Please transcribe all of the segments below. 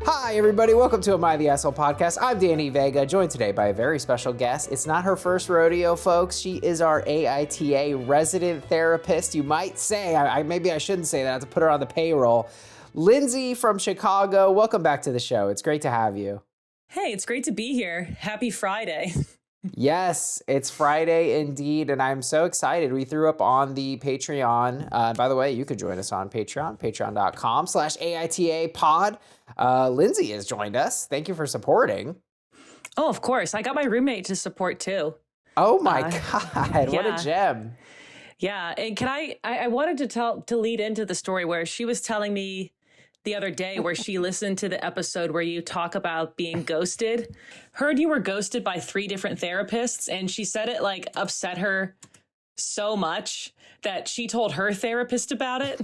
Hi, everybody. Welcome to Am I the Asshole podcast. I'm Danny Vega, joined today by a very special guest. It's not her first rodeo, folks. She is our AITA resident therapist. You might say, maybe I shouldn't say that. I have to put her on the payroll. Lindsey from Chicago, welcome back to the show. It's great to have you. Hey, it's great to be here. Happy Friday. Yes, it's Friday indeed, and I'm so excited. We threw up on the Patreon. By the way, you could join us on Patreon, patreon.com/AITA pod. Lindsey has joined us. Thank you for supporting. Oh, of course. I got my roommate to support too. Oh my God, what a gem. Yeah, and I wanted to lead into the story where she was telling me the other day where she listened to the episode where you talk about being ghosted. Heard you were ghosted by 3 different therapists, and she said it like upset her so much that she told her therapist about it.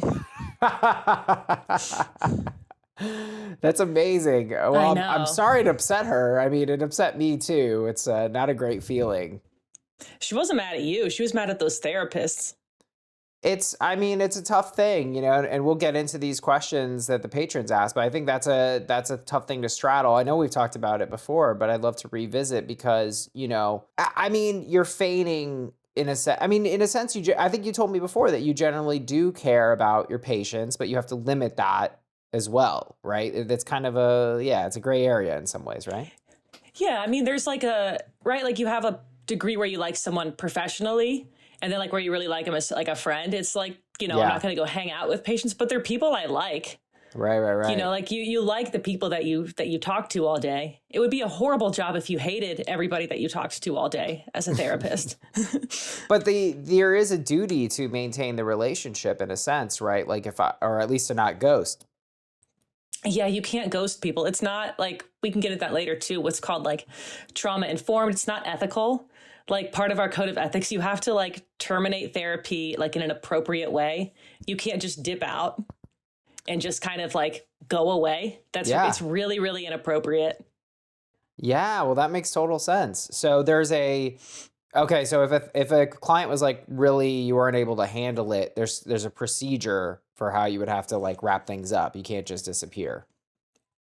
That's amazing. Well, I'm sorry to upset her. I mean, it upset me too. It's not a great feeling. She wasn't mad at you. She was mad at those therapists. It's a tough thing, you know, and we'll get into these questions that the patrons ask, but I think that's a tough thing to straddle. I know we've talked about it before, but I'd love to revisit because, you know, I mean, you're feigning in a sense. I mean, in a sense, I think you told me before that you generally do care about your patients, but you have to limit that as well, right? It's kind of it's a gray area in some ways, right? Yeah, I mean, there's like like you have a degree where you like someone professionally, and then like where you really like them as like a friend. It's like, you know, I'm not going to go hang out with patients, but they're people I like. Right. You know, like you like the people that you talk to all day. It would be a horrible job if you hated everybody that you talked to all day as a therapist. But there is a duty to maintain the relationship in a sense, right? Like or at least to not ghost. Yeah, you can't ghost people. It's not like, we can get at that later too, what's called like trauma informed. It's not ethical. Like part of our code of ethics, you have to like terminate therapy like in an appropriate way. You can't just dip out and just kind of like go away. It's really, really inappropriate. Yeah, well, that makes total sense. So so if a client was like really you weren't able to handle it, there's a procedure for how you would have to like wrap things up. You can't just disappear.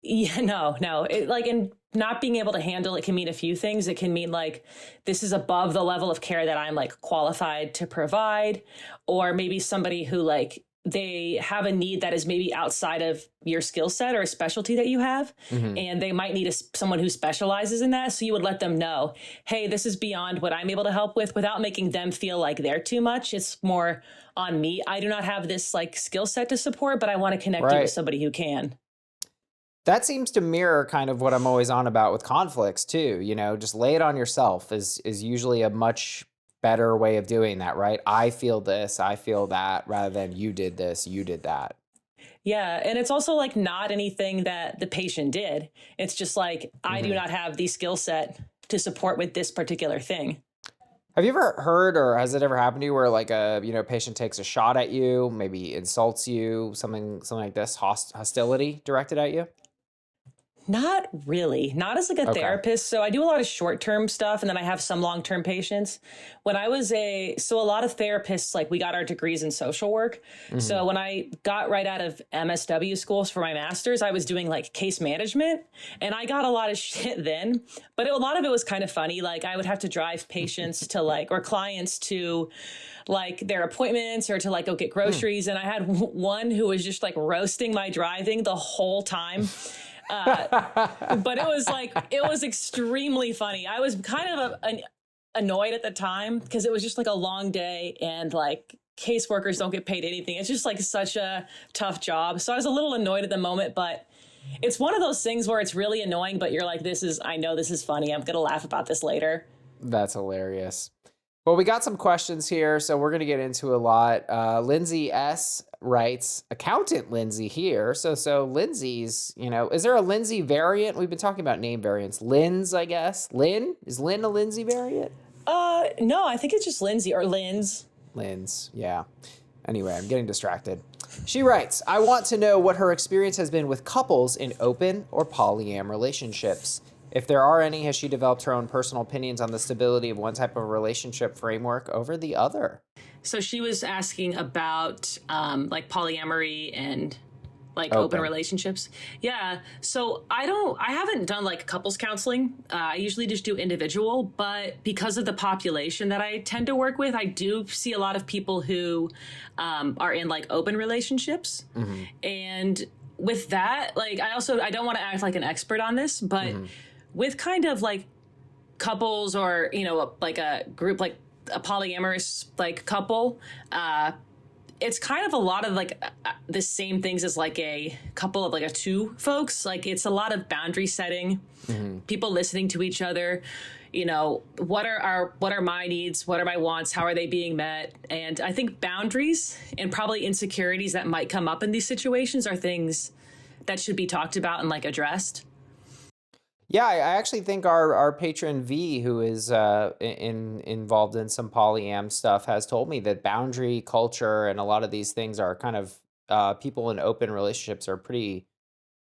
Yeah, no. And not being able to handle it can mean a few things. It can mean like, this is above the level of care that I'm like qualified to provide, or maybe somebody who like, they have a need that is maybe outside of your skill set or a specialty that you have. Mm-hmm. And they might need someone who specializes in that. So you would let them know, hey, this is beyond what I'm able to help with, without making them feel like they're too much. It's more on me. I do not have this like skill set to support, but I want to connect you with somebody who can. That seems to mirror kind of what I'm always on about with conflicts too. You know, just lay it on yourself is usually a much better way of doing that, right? I feel this, I feel that, rather than you did this, you did that. Yeah. And it's also like not anything that the patient did. It's just like, I do not have the skill set to support with this particular thing. Have you ever heard, or has it ever happened to you where like a patient takes a shot at you, maybe insults you, something like this, hostility directed at you? Not really. Not as like a therapist. So I do a lot of short-term stuff, and then I have some long-term patients. When I was a lot of therapists, like we got our degrees in social work. Mm-hmm. So when I got right out of MSW schools for my master's, I was doing like case management, and I got a lot of shit then, but a lot of it was kind of funny. Like I would have to drive patients to like, or clients to like their appointments or to like go get groceries. And I had one who was just like roasting my driving the whole time. But it was extremely funny. I was kind of annoyed at the time because it was just like a long day, and like caseworkers don't get paid anything. It's just like such a tough job. So I was a little annoyed at the moment, but it's one of those things where it's really annoying, but you're like, I know this is funny. I'm going to laugh about this later. That's hilarious. Well, we got some questions here, so we're going to get into a lot. Lindsey S. writes, accountant Lindsey here. So Lindsey's, is there a Lindsey variant? We've been talking about name variants. Linds, I guess. Lynn? Is Lynn a Lindsey variant? No, I think it's just Lindsey or Linds. Linds, yeah. Anyway, I'm getting distracted. She writes, I want to know what her experience has been with couples in open or polyam relationships. If there are any, has she developed her own personal opinions on the stability of one type of relationship framework over the other? So she was asking about like polyamory and like open relationships. Yeah. So I haven't done like couples counseling. I usually just do individual, but because of the population that I tend to work with, I do see a lot of people who are in like open relationships. And with that, like, I don't want to act like an expert on this, but with kind of like couples or, you know, like a group, like a polyamorous like couple, it's kind of a lot of like the same things as like a couple of like a two folks. Like it's a lot of boundary setting, people listening to each other. You know, what are my needs? What are my wants? How are they being met? And I think boundaries and probably insecurities that might come up in these situations are things that should be talked about and like addressed. Yeah, I actually think our patron V, who is involved in some polyam stuff, has told me that boundary culture and a lot of these things are kind of people in open relationships are pretty.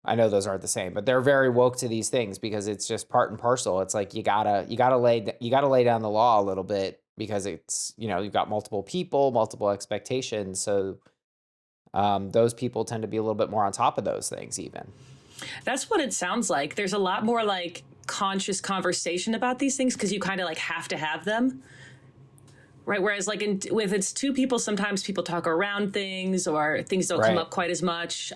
I know those aren't the same, but they're very woke to these things because it's just part and parcel. It's like you gotta lay down the law a little bit because it's, you know, you've got multiple people, multiple expectations, so those people tend to be a little bit more on top of those things even. That's what it sounds like. There's a lot more like conscious conversation about these things because you kind of like have to have them. Right. Whereas like with it's two people, sometimes people talk around things or things don't come up quite as much.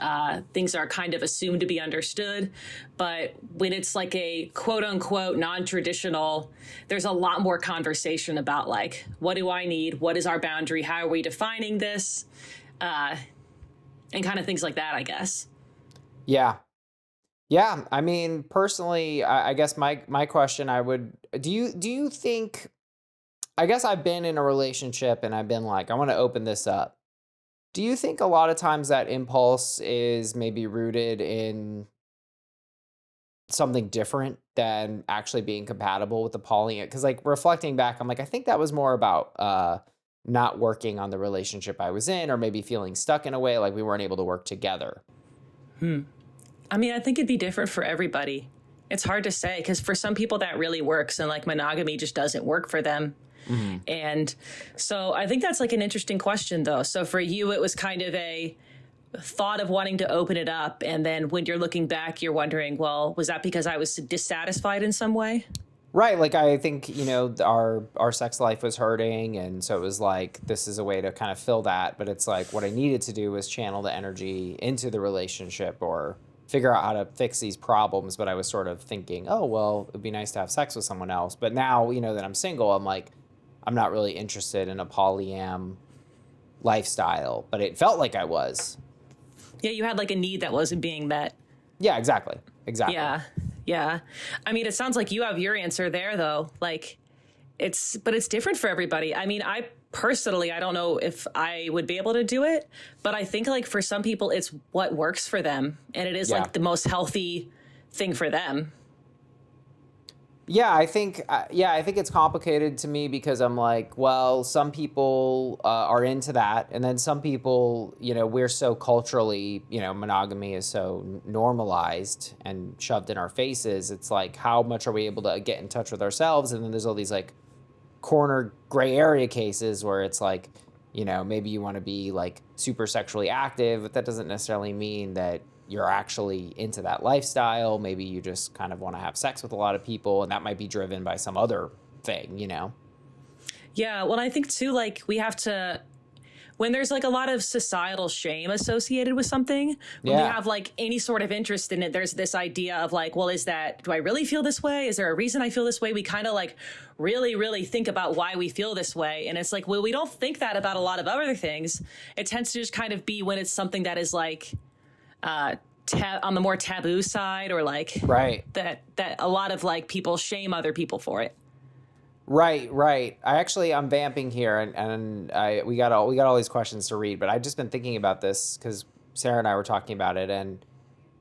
Things are kind of assumed to be understood. But when it's like a quote unquote non-traditional, there's a lot more conversation about like, what do I need? What is our boundary? How are we defining this? And kind of things like that, I guess. Yeah. Yeah, I mean, personally, I guess my question do you think, I guess I've been in a relationship and I've been like, I want to open this up. Do you think a lot of times that impulse is maybe rooted in something different than actually being compatible with the poly? Because like reflecting back, I'm like, I think that was more about not working on the relationship I was in, or maybe feeling stuck in a way, like we weren't able to work together. I mean, I think it'd be different for everybody. It's hard to say because for some people that really works and like monogamy just doesn't work for them. And so I think that's like an interesting question though. So for you, it was kind of a thought of wanting to open it up. And then when you're looking back, you're wondering, well, was that because I was dissatisfied in some way? Right. Like I think, you know, our sex life was hurting. And so it was like, this is a way to kind of fill that. But it's like what I needed to do was channel the energy into the relationship or figure out how to fix these problems. But I was sort of thinking, oh, well, it'd be nice to have sex with someone else. But now, you know, that I'm single, I'm like, I'm not really interested in a polyam lifestyle. But it felt like I was. Yeah, you had like a need that wasn't being met. Yeah, exactly. Exactly. Yeah. Yeah. I mean, it sounds like you have your answer there though. Like but it's different for everybody. I mean, I personally, I don't know if I would be able to do it, but I think like for some people it's what works for them and it is like the most healthy thing for them. Yeah, I think it's complicated to me because I'm like, well, some people are into that, and then some people, you know, we're so culturally, you know, monogamy is so normalized and shoved in our faces. It's like, how much are we able to get in touch with ourselves? And then there's all these like corner gray area cases where it's like, you know, maybe you want to be like super sexually active, but that doesn't necessarily mean that you're actually into that lifestyle. Maybe you just kind of want to have sex with a lot of people, and that might be driven by some other thing, you know? Yeah. Well, I think too, like we have to, when there's like a lot of societal shame associated with something, when we have like any sort of interest in it, there's this idea of like, well, do I really feel this way? Is there a reason I feel this way? We kind of like really, really think about why we feel this way. And it's like, well, we don't think that about a lot of other things. It tends to just kind of be when it's something that is like, on the more taboo side, or like that a lot of like people shame other people for it. Right. I'm vamping here, and we got all these questions to read, but I've just been thinking about this because Sarah and I were talking about it, and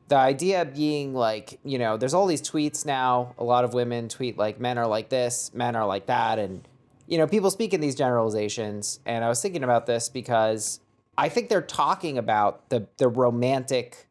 the idea being like, you know, there's all these tweets now. A lot of women tweet like, men are like this, men are like that, and you know, people speak in these generalizations. And I was thinking about this because I think they're talking about the romantic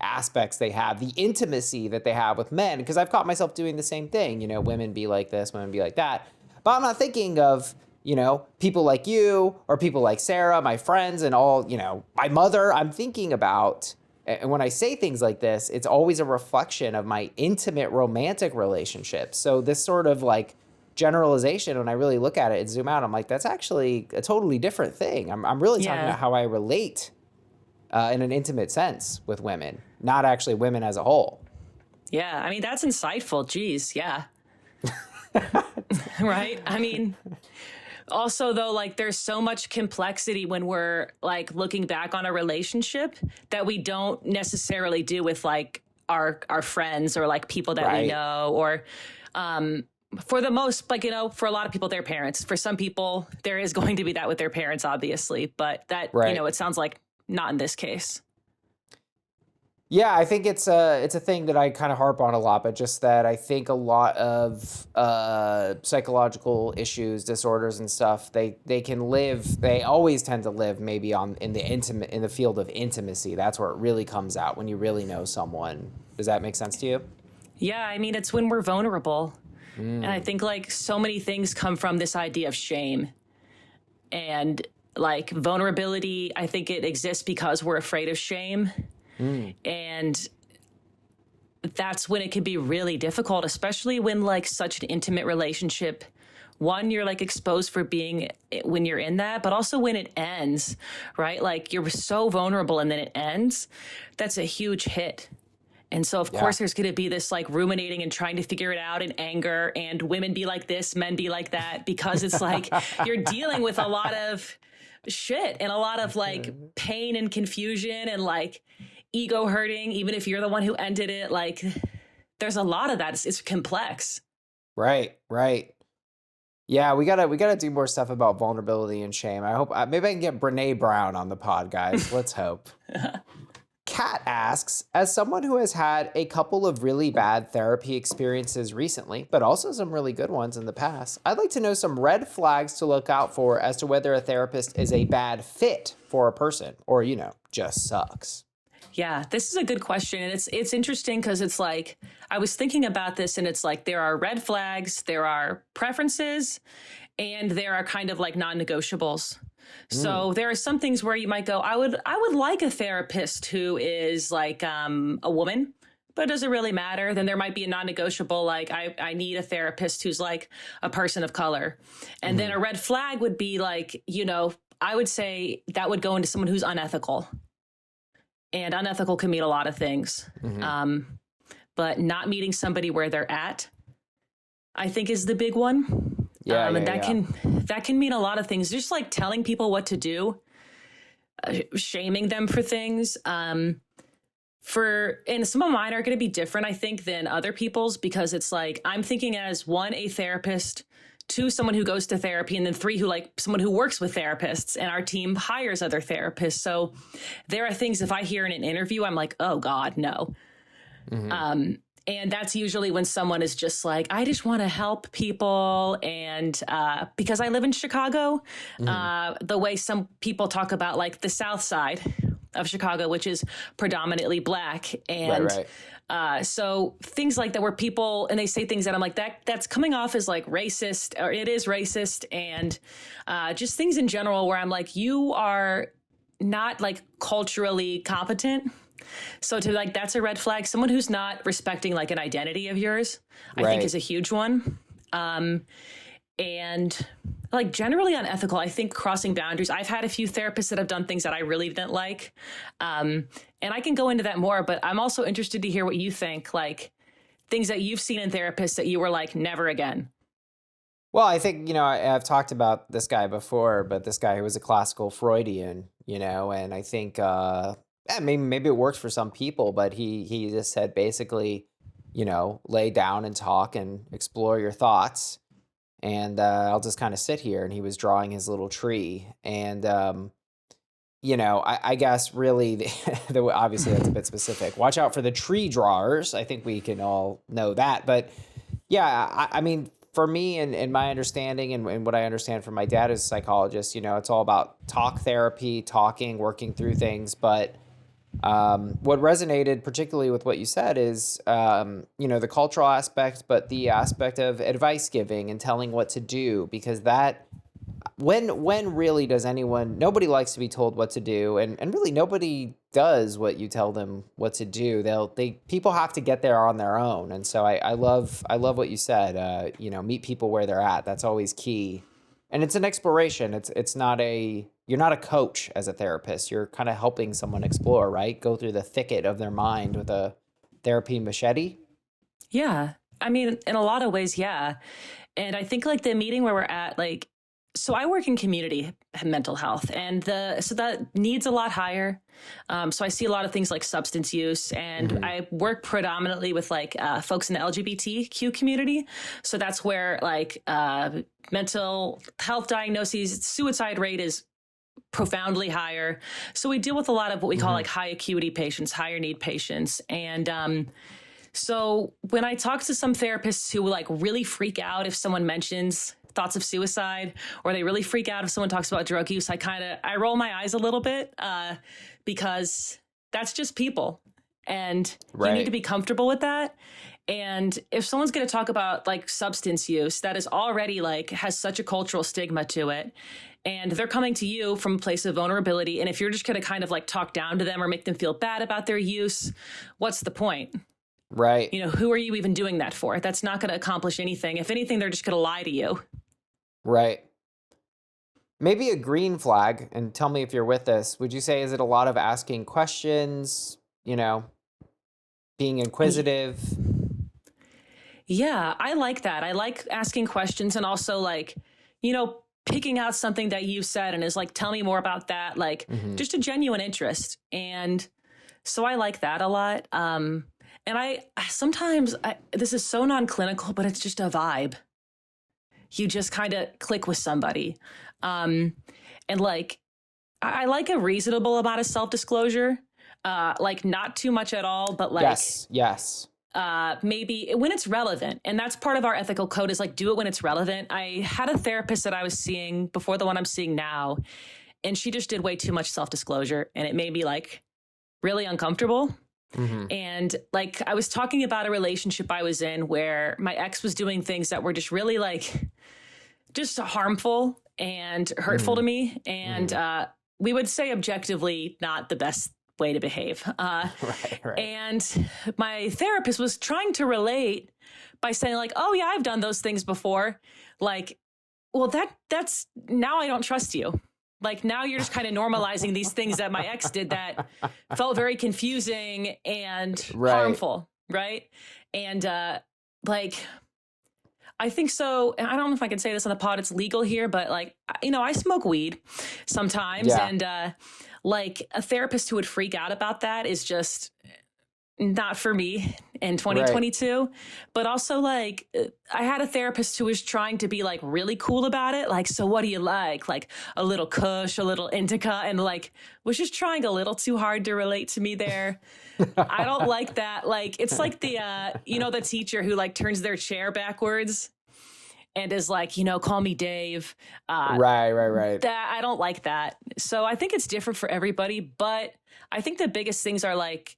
aspects they have, the intimacy that they have with men, because I've caught myself doing the same thing. You know, women be like this, women be like that. But I'm not thinking of people like you or people like Sarah, my friends, and all, my mother, I'm thinking about. And when I say things like this, it's always a reflection of my intimate romantic relationships. So this sort of like generalization, when I really look at it and zoom out, I'm like, that's actually a totally different thing. I'm really talking Yeah. about how I relate in an intimate sense with women, not actually women as a whole. Yeah. I mean, that's insightful. Geez. Yeah. Right. I mean, also though, like there's so much complexity when we're like looking back on a relationship that we don't necessarily do with like our friends or like people that we Right. know, or for the most, like, for a lot of people, their parents. For some people, there is going to be that with their parents, obviously, but that, Right. it sounds like not in this case. Yeah, I think it's a thing that I kind of harp on a lot, but just that I think a lot of psychological issues, disorders, and stuff, they always tend to live maybe in the field of intimacy. That's where it really comes out, when you really know someone. Does that make sense to you? Yeah, I mean, it's when we're vulnerable. And I think like so many things come from this idea of shame and like vulnerability. I think it exists because we're afraid of shame. And that's when it can be really difficult, especially when like such an intimate relationship, one, you're like exposed for being when you're in that, but also when it ends, right? Like you're so vulnerable and then it ends. That's a huge hit. And so, of course, there's going to be this like ruminating and trying to figure it out in anger, and women be like this, men be like that, because it's like you're dealing with a lot of shit and a lot of like pain and confusion and like ego hurting, even if you're the one who ended it. Like there's a lot of that. It's complex. Right, right. Yeah, we gotta do more stuff about vulnerability and shame. I hope maybe I can get Brene Brown on the pod, guys. Let's hope. Kat asks, as someone who has had a couple of really bad therapy experiences recently, but also some really good ones in the past, I'd like to know some red flags to look out for as to whether a therapist is a bad fit for a person or, just sucks. Yeah, this is a good question. And it's interesting because it's like, I was thinking about this and it's like, there are red flags, there are preferences, and there are kind of like non-negotiables. So there are some things where you might go, I would like a therapist who is like a woman, but it doesn't really matter. Then there might be a non-negotiable, like I need a therapist who's like a person of color. And then a red flag would be like, I would say that would go into someone who's unethical. And unethical can mean a lot of things. But not meeting somebody where they're at, I think, is the big one. And that can mean a lot of things. Just like telling people what to do, shaming them for things. And some of mine are going to be different, I think, than other people's, because it's like I'm thinking as one, a therapist, two, someone who goes to therapy, and then three, someone who works with therapists, and our team hires other therapists. So there are things, if I hear in an interview, I'm like, oh God, no. And that's usually when someone is just like, I just want to help people. And because I live in Chicago, the way some people talk about like the South Side of Chicago, which is predominantly Black. And so things like that, where people, and they say things that I'm like, that's coming off as like racist, or it is racist. And just things in general where I'm like, you are not like culturally competent. So that's a red flag. Someone who's not respecting like an identity of yours, I think, is a huge one. And like generally unethical, I think crossing boundaries. I've had a few therapists that have done things that I really didn't like. And I can go into that more, but I'm also interested to hear what you think, like things that you've seen in therapists that you were like, never again. Well, I think, I've talked about this guy before, but this guy who was a classical Freudian, and I think, maybe it works for some people, but he just said basically, lay down and talk and explore your thoughts. And I'll just kind of sit here. And he was drawing his little tree. And, I guess really, obviously that's a bit specific. Watch out for the tree drawers. I think we can all know that. But yeah, I mean, for me and my understanding and what I understand from my dad as a psychologist, it's all about talk therapy, talking, working through things. But what resonated particularly with what you said is, the cultural aspect, but the aspect of advice giving and telling what to do, because that when really does nobody likes to be told what to do, and really nobody does what you tell them what to do. People have to get there on their own. And so I love what you said, meet people where they're at. That's always key. And it's an exploration. You're not a coach as a therapist. You're kind of helping someone explore, right? Go through the thicket of their mind with a therapy machete. Yeah. I mean, in a lot of ways, yeah. And I think like the meeting where we're at, like, so I work in community mental health, and so that needs a lot higher. So I see a lot of things like substance use, and I work predominantly with like folks in the LGBTQ community. So that's where like mental health diagnoses, suicide rate is profoundly higher. So we deal with a lot of what we call like high acuity patients, higher need patients. And so when I talk to some therapists who like really freak out if someone mentions thoughts of suicide, or they really freak out if someone talks about drug use, I roll my eyes a little bit because that's just people, and you need to be comfortable with that. And if someone's going to talk about like substance use, that is already like has such a cultural stigma to it, and they're coming to you from a place of vulnerability. And if you're just going to kind of like talk down to them or make them feel bad about their use, what's the point? Right. Who are you even doing that for? That's not going to accomplish anything. If anything, they're just going to lie to you. Right. Maybe a green flag, and tell me if you're with this. Would you say, is it a lot of asking questions, being inquisitive? Yeah, I like that. I like asking questions, and also like, picking out something that you said and is like, tell me more about that. Like just a genuine interest. And so I like that a lot. And sometimes this is so non-clinical, but it's just a vibe. You just kind of click with somebody. And like, I like a reasonable amount of self-disclosure, like not too much at all, but like, yes. Maybe when it's relevant. And that's part of our ethical code is like, do it when it's relevant. I had a therapist that I was seeing before the one I'm seeing now, and she just did way too much self-disclosure, and it made me like really uncomfortable. And like, I was talking about a relationship I was in where my ex was doing things that were just really like, just harmful and hurtful to me. And we would say objectively not the best way to behave. Right. And my therapist was trying to relate by saying like, oh yeah, I've done those things before. Like, well, that's now I don't trust you. Like now you're just kind of normalizing these things that my ex did that felt very confusing and harmful. Right. And like, I think so. I don't know if I can say this on the pod. It's legal here, but like, I smoke weed sometimes. Yeah. And like a therapist who would freak out about that is just not for me in 2022. But also like I had a therapist who was trying to be like really cool about it. Like, so what do you like? Like a little kush, a little indica, and like was just trying a little too hard to relate to me there. I don't like that. Like, it's like the, the teacher who like turns their chair backwards and is like, call me Dave. Right. That I don't like that. So I think it's different for everybody, but I think the biggest things are like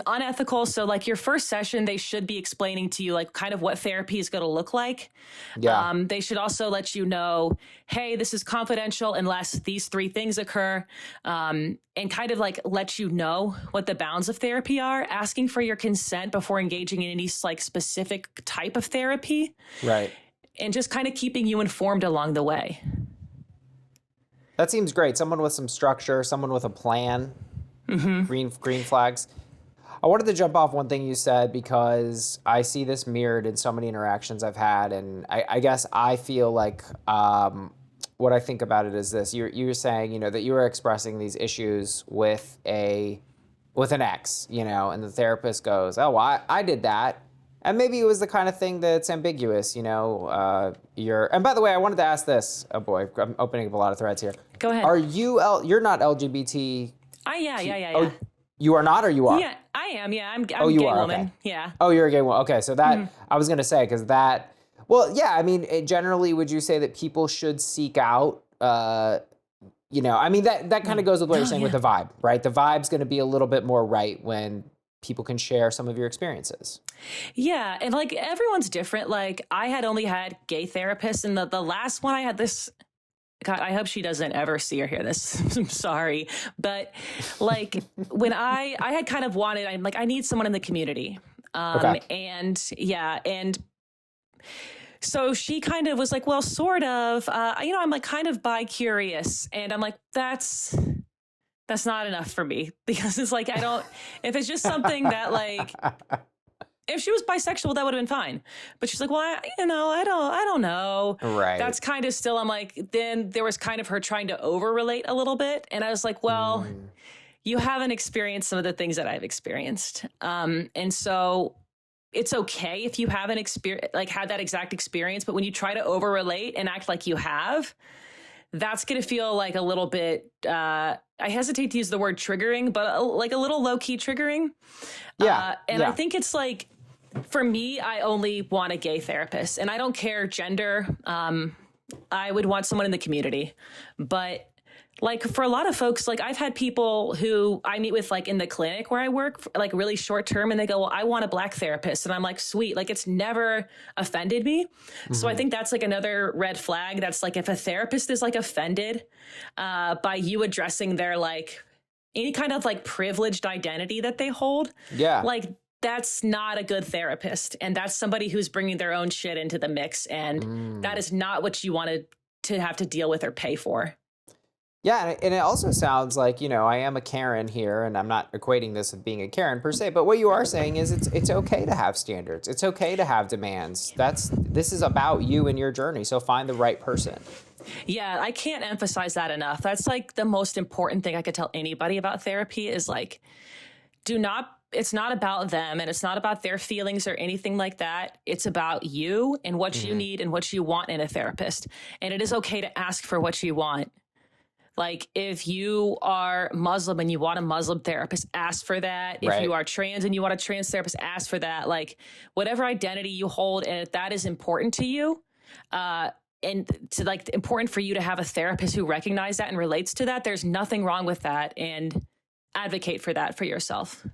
unethical. So like your first session, they should be explaining to you like kind of what therapy is going to look like. Yeah. They should also let you know, hey, this is confidential unless these 3 things occur. And kind of like let you know what the bounds of therapy are, asking for your consent before engaging in any like specific type of therapy. Right. And just kind of keeping you informed along the way. That seems great. Someone with some structure, someone with a plan, green flags. I wanted to jump off one thing you said because I see this mirrored in so many interactions I've had, and I guess I feel like what I think about it is this: you were saying, that you were expressing these issues with an ex, and the therapist goes, "Oh, well, I did that," and maybe it was the kind of thing that's ambiguous, And by the way, I wanted to ask this. Oh boy, I'm opening up a lot of threads here. Go ahead. Are you? You're not LGBT? Yeah. Oh, you are not, or you are? Yeah, I am. Yeah, I'm a gay woman. Okay. Yeah. Oh, you're a gay woman. Okay, so that, I was going to say, because that, well, yeah, I mean, generally, would you say that people should seek out, I mean, that kind of goes with what you're saying with the vibe, right? The vibe's going to be a little bit more right when people can share some of your experiences. Yeah, and like everyone's different. Like I had only had gay therapists, and the last one I had this God, I hope she doesn't ever see or hear this. I'm sorry. But like when I had kind of wanted, I'm like, I need someone in the community. Okay. And yeah. And so she kind of was like, well, sort of, I'm like kind of bi-curious. And I'm like, that's not enough for me, because it's like, if it's just something that like, if she was bisexual, that would have been fine. But she's like, well, I don't know. Right. That's kind of still, I'm like, then there was kind of her trying to over relate a little bit. And I was like, well, you haven't experienced some of the things that I've experienced. And so it's okay if you haven't had that exact experience, but when you try to over relate and act like you have, that's going to feel like a little bit, I hesitate to use the word triggering, but like a little low key triggering. Yeah. I think it's like, for me, I only want a gay therapist, and I don't care gender. I would want someone in the community, but like for a lot of folks, like I've had people who I meet with like in the clinic where I work, like really short term, and they go, well, I want a Black therapist. And I'm like, sweet. Like it's never offended me. Mm-hmm. So I think that's like another red flag. That's like, if a therapist is like offended by you addressing their like any kind of like privileged identity that they hold. Yeah. Like that's not a good therapist. And that's somebody who's bringing their own shit into the mix. And that is not what you wanted to have to deal with or pay for. Yeah, and it also sounds like, I am a Karen here, and I'm not equating this with being a Karen per se, but what you are saying is it's okay to have standards. It's okay to have demands. This is about you and your journey, so find the right person. Yeah, I can't emphasize that enough. That's like the most important thing I could tell anybody about therapy is like, it's not about them, and it's not about their feelings or anything like that. It's about you and what you need and what you want in a therapist. And it is okay to ask for what you want. Like if you are Muslim and you want a Muslim therapist, ask for that. If you are trans and you want a trans therapist, ask for that. Like whatever identity you hold, and if that is important to you, and to like important for you to have a therapist who recognizes that and relates to that, there's nothing wrong with that, and advocate for that for yourself.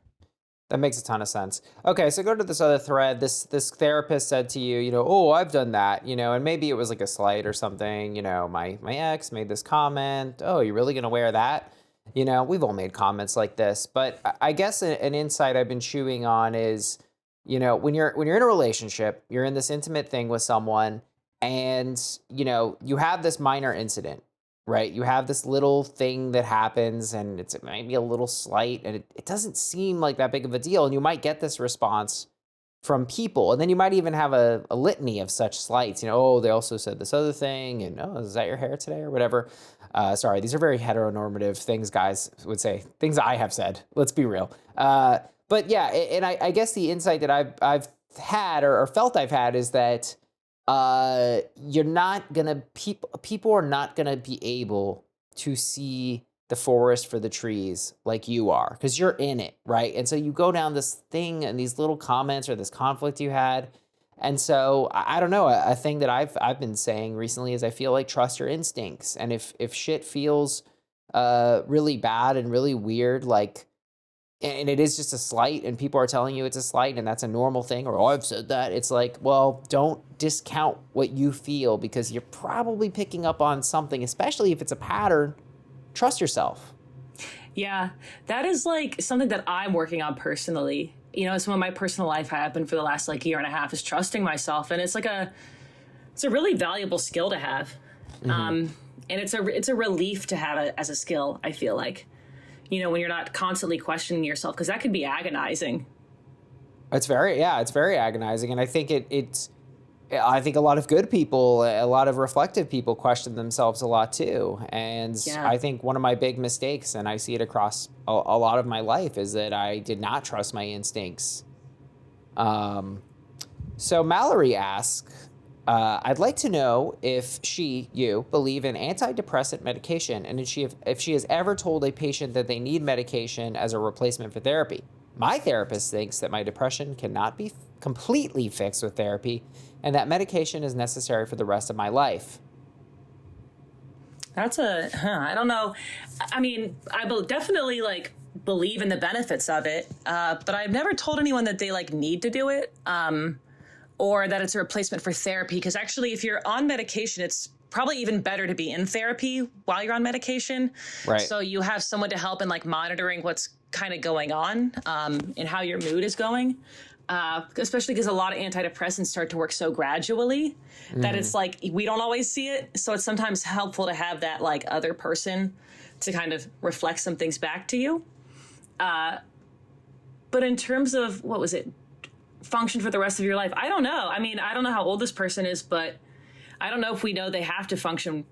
That makes a ton of sense. Okay, so go to this other thread. This therapist said to you, oh, I've done that, and maybe it was like a slight or something. My ex made this comment. Oh, you're really gonna wear that? We've all made comments like this. But I guess an insight I've been chewing on is, when you're in a relationship, you're in this intimate thing with someone, and you have this minor incident. Right. You have this little thing that happens, and it might be a little slight, and it doesn't seem like that big of a deal. And you might get this response from people. And then you might even have a litany of such slights. Oh, they also said this other thing. And oh, is that your hair today or whatever? Sorry, these are very heteronormative things guys would say. Things I have said. Let's be real. But yeah, and I guess the insight that I've had or felt I've had is that you're not gonna people are not gonna be able to see the forest for the trees like you are, because you're in it, right? And so you go down this thing and these little comments or this conflict you had, and so I don't know, a thing that I've been saying recently is I feel like trust your instincts, and if shit feels really bad and really weird, like, and it is just a slight, and people are telling you it's a slight, and that's a normal thing, or, oh, I've said that. It's like, well, don't discount what you feel, because you're probably picking up on something, especially if it's a pattern. Trust yourself. Yeah, that is like something that I'm working on personally. Some of my personal life happened for the last like year and a half is trusting myself. And it's like it's a really valuable skill to have. And it's a relief to have it as a skill, I feel like. When you're not constantly questioning yourself, because that could be agonizing. It's very agonizing. And I think I think a lot of good people, a lot of reflective people question themselves a lot too. And I think one of my big mistakes, and I see it across a lot of my life, is that I did not trust my instincts. So Mallory asks, I'd like to know if you believe in antidepressant medication, and if she has ever told a patient that they need medication as a replacement for therapy. My therapist thinks that my depression cannot be completely fixed with therapy, and that medication is necessary for the rest of my life. That's I don't know. I mean, I definitely like believe in the benefits of it, but I've never told anyone that they like need to do it. Or that it's a replacement for therapy. Because actually, if you're on medication, it's probably even better to be in therapy while you're on medication. Right. So you have someone to help in like monitoring what's kind of going on and how your mood is going. Especially because a lot of antidepressants start to work so gradually that it's like we don't always see it. So it's sometimes helpful to have that like other person to kind of reflect some things back to you. But in terms of, what was it, function for the rest of your life, I don't know. I mean, I don't know how old this person is, but I don't know if we know they have to function,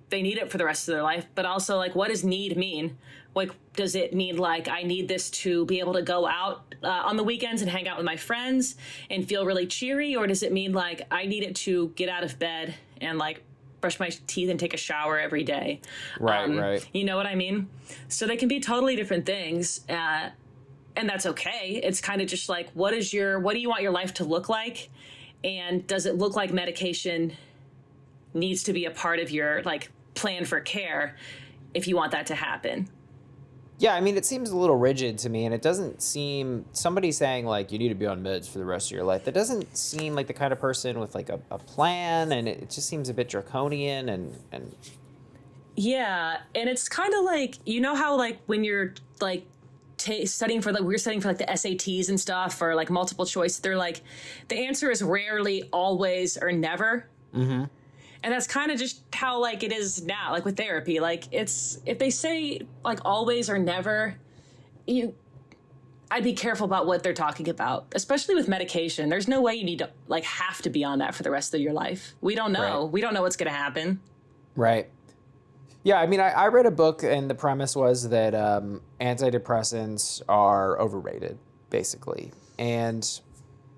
they need it for the rest of their life. But also, like, what does need mean? Like, does it mean like I need this to be able to go out on the weekends and hang out with my friends and feel really cheery? Or does it mean like I need it to get out of bed and like brush my teeth and take a shower every day? Right. You know what I mean? So they can be totally different things. And that's okay. It's kind of just like, what do you want your life to look like? And does it look like medication needs to be a part of your like plan for care if you want that to happen? Yeah, I mean, it seems a little rigid to me, and it doesn't seem, somebody saying like you need to be on meds for the rest of your life, that doesn't seem like the kind of person with like a plan, and it just seems a bit draconian and Yeah, and it's kind of like, you know how like when you're like studying for like, we're studying for like the SATs and stuff, or like multiple choice, they're like, the answer is rarely, always, or never. Mm-hmm. And that's kind of just how like it is now, like with therapy. Like it's, if they say like always or never, I'd be careful about what they're talking about, especially with medication. There's no way you need to like have to be on that for the rest of your life. We don't know. Right. We don't know what's going to happen. Right. Yeah, I mean, I read a book, and the premise was that antidepressants are overrated, basically. And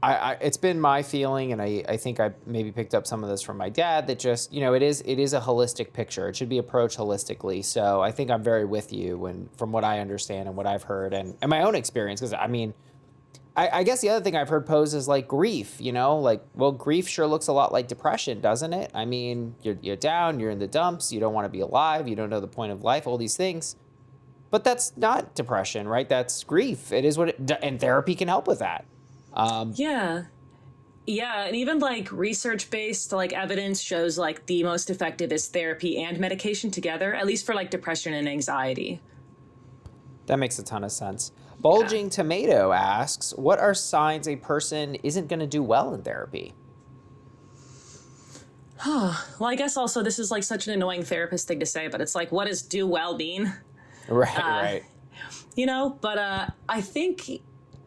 it's been my feeling, and I think I maybe picked up some of this from my dad, that just, you know, it is a holistic picture. It should be approached holistically. So I think I'm very with you from what I understand and what I've heard and my own experience. Because, I mean, I guess the other thing I've heard posed is like grief, you know, like, well, grief sure looks a lot like depression, doesn't it? I mean, you're down, you're in the dumps, you don't want to be alive, you don't know the point of life, all these things. But that's not depression, right? That's grief. It is and therapy can help with that. Yeah. And even like research-based like evidence shows like the most effective is therapy and medication together, at least for like depression and anxiety. That makes a ton of sense. Bulging Tomato asks, what are signs a person isn't going to do well in therapy? Well, I guess also this is like such an annoying therapist thing to say, but it's like, what does do well mean? Right. You know, but I think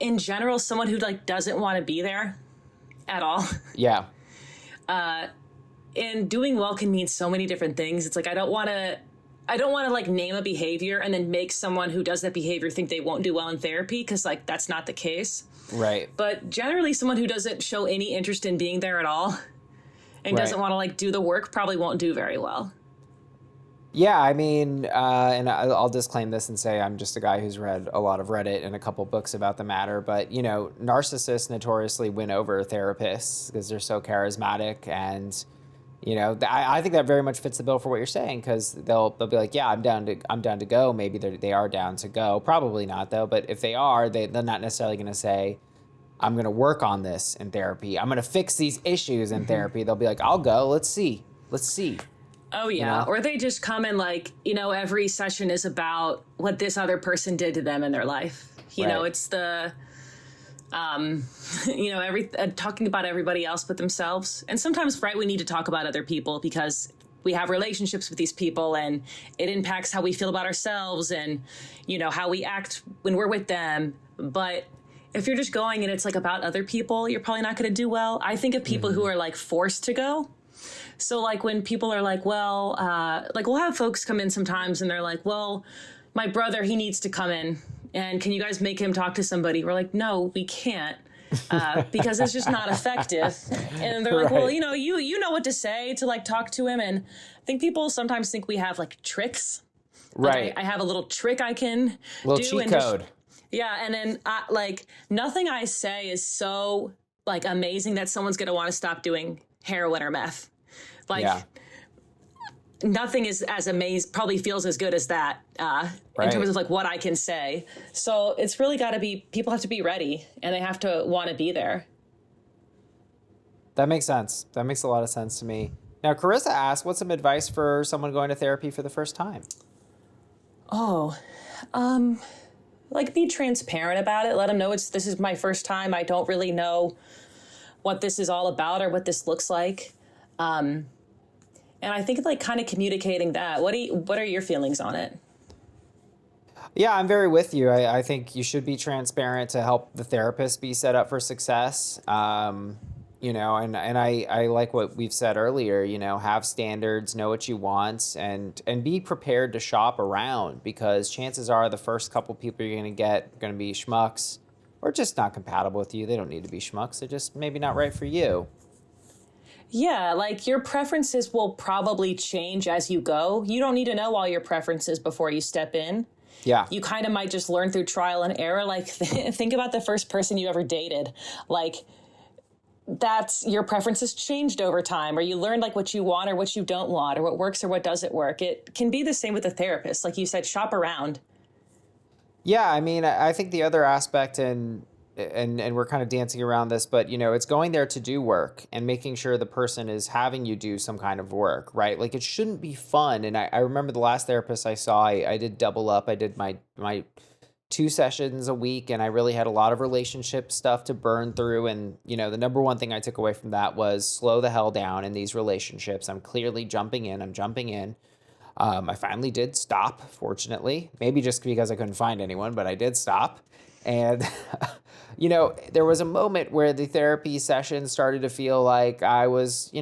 in general, someone who like doesn't want to be there at all. Yeah. And doing well can mean so many different things. It's like, I don't want to like name a behavior and then make someone who does that behavior think they won't do well in therapy, because like that's not the case. Right. But generally someone who doesn't show any interest in being there at all and doesn't want to like do the work probably won't do very well. Yeah, I mean, and I'll disclaim this and say I'm just a guy who's read a lot of Reddit and a couple books about the matter. But, you know, narcissists notoriously win over therapists because they're so charismatic. And, you know, I think that very much fits the bill for what you're saying, because they'll be like, yeah, I'm down to go. Maybe they are down to go. Probably not, though. But if they are, they're not necessarily going to say, I'm going to work on this in therapy. I'm going to fix these issues in therapy. They'll be like, I'll go. Let's see. Oh, yeah. You know? Or they just come and like, you know, every session is about what this other person did to them in their life. You know, it's the, you know, talking about everybody else but themselves. And sometimes, right, we need to talk about other people because we have relationships with these people and it impacts how we feel about ourselves and, you know, how we act when we're with them. But if you're just going and it's like about other people, you're probably not going to do well. I think of people who are like forced to go. So like when people are like, well, like we'll have folks come in sometimes and they're like, well, my brother, he needs to come in and can you guys make him talk to somebody? We're like, no, we can't because it's just not effective. And they're like, well, you know, you know what to say to like talk to him. And I think people sometimes think we have like tricks. Right. Like I have a little trick I can little do. Cheat code. Yeah. And then like nothing I say is so like amazing that someone's going to want to stop doing heroin or meth. Like nothing is as amazing, probably feels as good as that in terms of like what I can say. So it's really got to be, people have to be ready and they have to want to be there. That makes sense. That makes a lot of sense to me. Now, Carissa asked, what's some advice for someone going to therapy for the first time? Oh, like be transparent about it. Let them know this is my first time. I don't really know what this is all about or what this looks like. And I think like kind of communicating that. What are your feelings on it? Yeah, I'm very with you. I think you should be transparent to help the therapist be set up for success. And I like what we've said earlier, have standards, know what you want, and be prepared to shop around, because chances are the first couple people you're going to get are going to be schmucks or just not compatible with you. They don't need to be schmucks. They're just maybe not right for you. Yeah, like your preferences will probably change as you go. You don't need to know all your preferences before you step in. Yeah. You kind of might just learn through trial and error. Like think about the first person you ever dated. Like that's your preferences changed over time, or you learned like what you want or what you don't want, or what works or what doesn't work. It can be the same with a therapist. Like you said, shop around. Yeah, I mean, I think the other aspect, and we're kind of dancing around this, but it's going there to do work and making sure the person is having you do some kind of work, right? Like it shouldn't be fun. And I remember the last therapist I saw, I did double up. I did my 2 sessions a week, and I really had a lot of relationship stuff to burn through. And the number one thing I took away from that was slow the hell down in these relationships. I'm clearly jumping in. I'm jumping in. I finally did stop, fortunately, maybe just because I couldn't find anyone, but I did stop. And, there was a moment where the therapy session started to feel like I was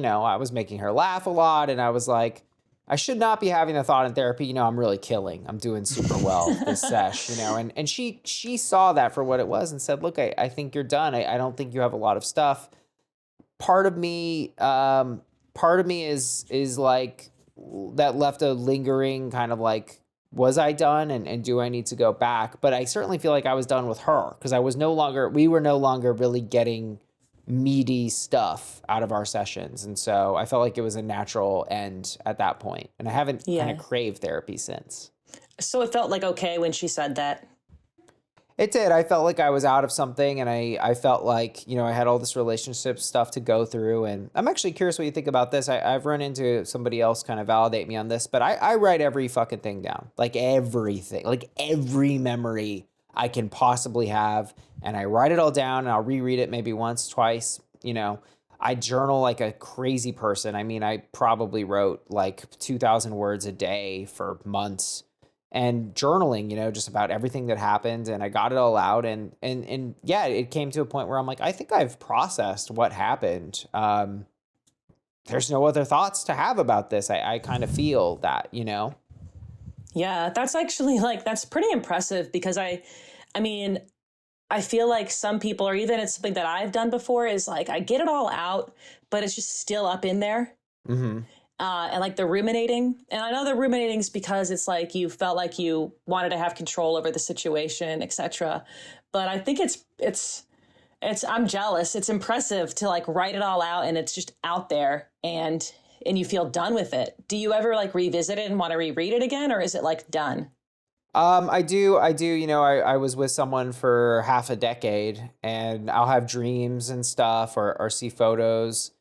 making her laugh a lot. And I was like, I should not be having a thought in therapy. I'm really killing. I'm doing super well this sesh, and she saw that for what it was and said, look, I think you're done. I don't think you have a lot of stuff. Part of me is like, that left a lingering kind of like, was I done, and do I need to go back? But I certainly feel like I was done with her, because we were no longer really getting meaty stuff out of our sessions. And so I felt like it was a natural end at that point. And I haven't kind of craved therapy since. So it felt like okay when she said that. It did. I felt like I was out of something, and I felt like, I had all this relationship stuff to go through. And I'm actually curious what you think about this. I've run into somebody else kind of validate me on this, but I write every fucking thing down, like everything, like every memory I can possibly have. And I write it all down, and I'll reread it maybe once, twice. I journal like a crazy person. I mean, I probably wrote like 2,000 words a day for months. And journaling, just about everything that happened, and I got it all out, and yeah, it came to a point where I'm like, I think I've processed what happened. There's no other thoughts to have about this. I kind of feel that. Yeah, that's actually like that's pretty impressive, because I mean, I feel like some people, or even it's something that I've done before, is like I get it all out, but it's just still up in there. Mm-hmm. And like the ruminating. And I know the ruminating is because it's like you felt like you wanted to have control over the situation, etc. But I think it's I'm jealous. It's impressive to like write it all out, and it's just out there, and you feel done with it. Do you ever like revisit it and want to reread it again, or is it like done? I do. I was with someone for half a decade, and I'll have dreams and stuff, or see photos.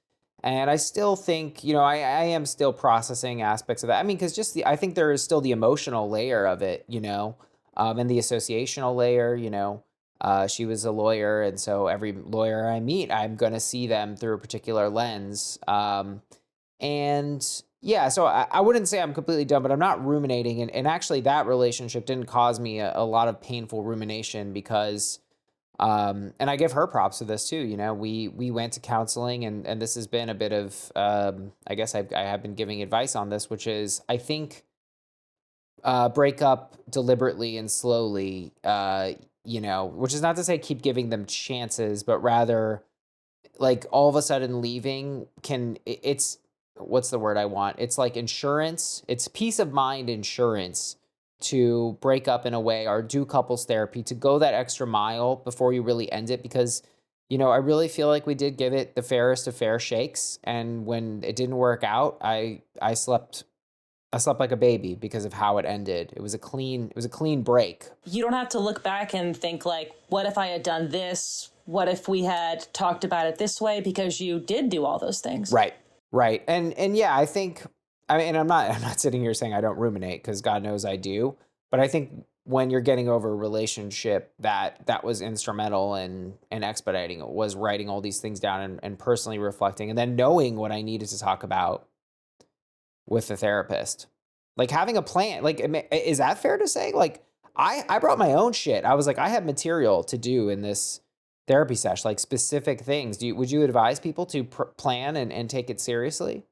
And I still think, I am still processing aspects of that. I mean, because I think there is still the emotional layer of it, and the associational layer. She was a lawyer, and so every lawyer I meet, I'm going to see them through a particular lens. And yeah, so I wouldn't say I'm completely done, but I'm not ruminating. And actually, that relationship didn't cause me a lot of painful rumination, because and I give her props for this too. We went to counseling, and this has been a bit of, I guess I have been giving advice on this, which is, I think, break up deliberately and slowly, which is not to say keep giving them chances, but rather like all of a sudden leaving it's, what's the word I want? It's like insurance. It's peace of mind insurance to break up in a way, or do couples therapy, to go that extra mile before you really end it. Because, I really feel like we did give it the fairest of fair shakes. And when it didn't work out, I slept like a baby because of how it ended. It was a clean break. You don't have to look back and think like, what if I had done this? What if we had talked about it this way? Because you did do all those things. Right. Right. And yeah, I think, I mean, I'm not sitting here saying I don't ruminate, because God knows I do, but I think when you're getting over a relationship, that was instrumental in expediting it, was writing all these things down and personally reflecting, and then knowing what I needed to talk about with the therapist. Like having a plan. Like, is that fair to say? Like, I brought my own shit. I was like, I have material to do in this therapy session, like specific things. Would you advise people to plan and take it seriously?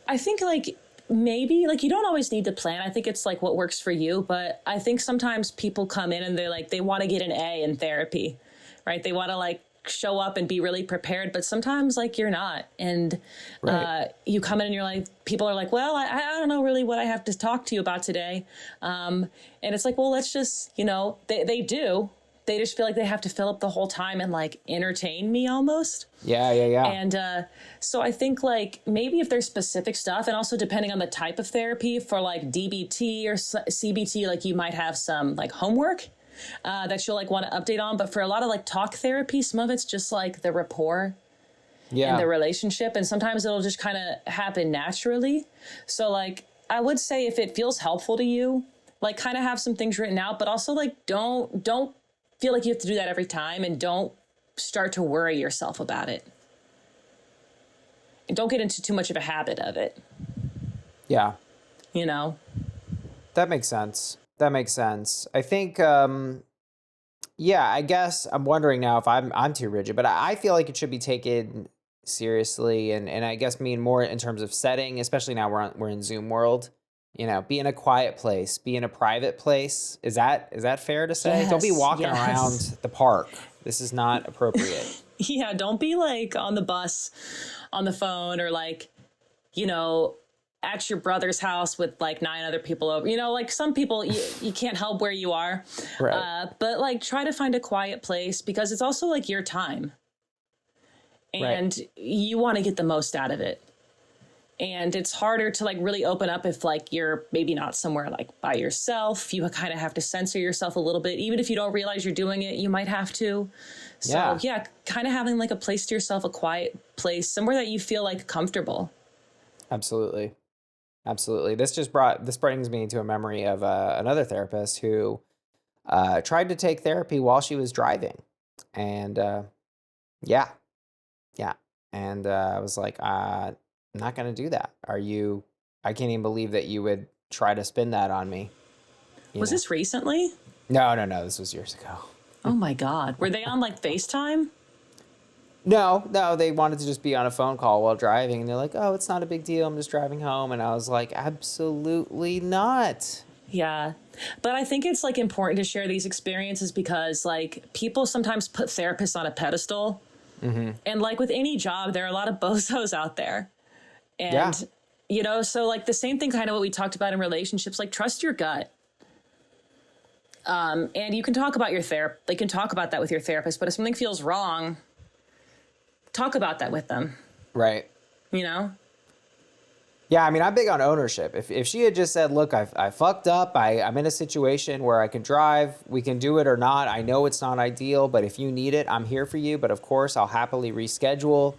I think like maybe like you don't always need to plan. I think it's like what works for you. But I think sometimes people come in and they're like, they want to get an A in therapy, right? They want to like show up and be really prepared, but sometimes like you're not. And Right. you come in and you're like, people are like, well, I don't know really what I have to talk to you about today. And it's like, well, let's just, you know, they do. They just feel like they have to fill up the whole time and like entertain me almost. Yeah. And so I think like maybe if there's specific stuff, and also depending on the type of therapy, for like DBT or CBT, like you might have some like homework that you'll like want to update on. But for a lot of like talk therapy, some of it's just like the rapport and the relationship. And sometimes it'll just kind of happen naturally. So like I would say if it feels helpful to you, like kind of have some things written out, but also like don't feel like you have to do that every time, and don't start to worry yourself about it. And don't get into too much of a habit of it. Yeah. You know? That makes sense. That makes sense. I think, yeah, I guess I'm wondering now if I'm too rigid, but I feel like it should be taken seriously, and I guess mean more in terms of setting, especially now we're in Zoom world. You know, be in a quiet place, be in a private place. Is that fair to say? Don't be walking around the park. This is not appropriate. Yeah, don't be like on the bus, on the phone, or like, you know, at your brother's house with like 9 other people over. You know, like some people, you can't help where you are. Right. But like try to find a quiet place, because it's also like your time. And you want to get the most out of it. And it's harder to like really open up if like you're maybe not somewhere like by yourself. You kind of have to censor yourself a little bit. Even if you don't realize you're doing it, you might have to. So yeah, kind of having like a place to yourself, a quiet place, somewhere that you feel like comfortable. Absolutely. Absolutely. This brings me to a memory of another therapist who tried to take therapy while she was driving. And yeah, yeah. And I was like, I'm not going to do that. I can't even believe that you would try to spin that on me. Was this recently? No. This was years ago. Oh my God. Were they on like FaceTime? No, they wanted to just be on a phone call while driving. And they're like, oh, it's not a big deal. I'm just driving home. And I was like, absolutely not. Yeah. But I think it's like important to share these experiences, because like people sometimes put therapists on a pedestal. Mm-hmm. And like with any job, there are a lot of bozos out there. And, you know, so like the same thing, kind of what we talked about in relationships, like trust your gut. And you can talk about they can talk about that with your therapist, but if something feels wrong, talk about that with them. Right. You know? Yeah, I mean, I'm big on ownership. If she had just said, look, I fucked up, I'm in a situation where I can drive, we can do it or not. I know it's not ideal, but if you need it, I'm here for you. But of course, I'll happily reschedule,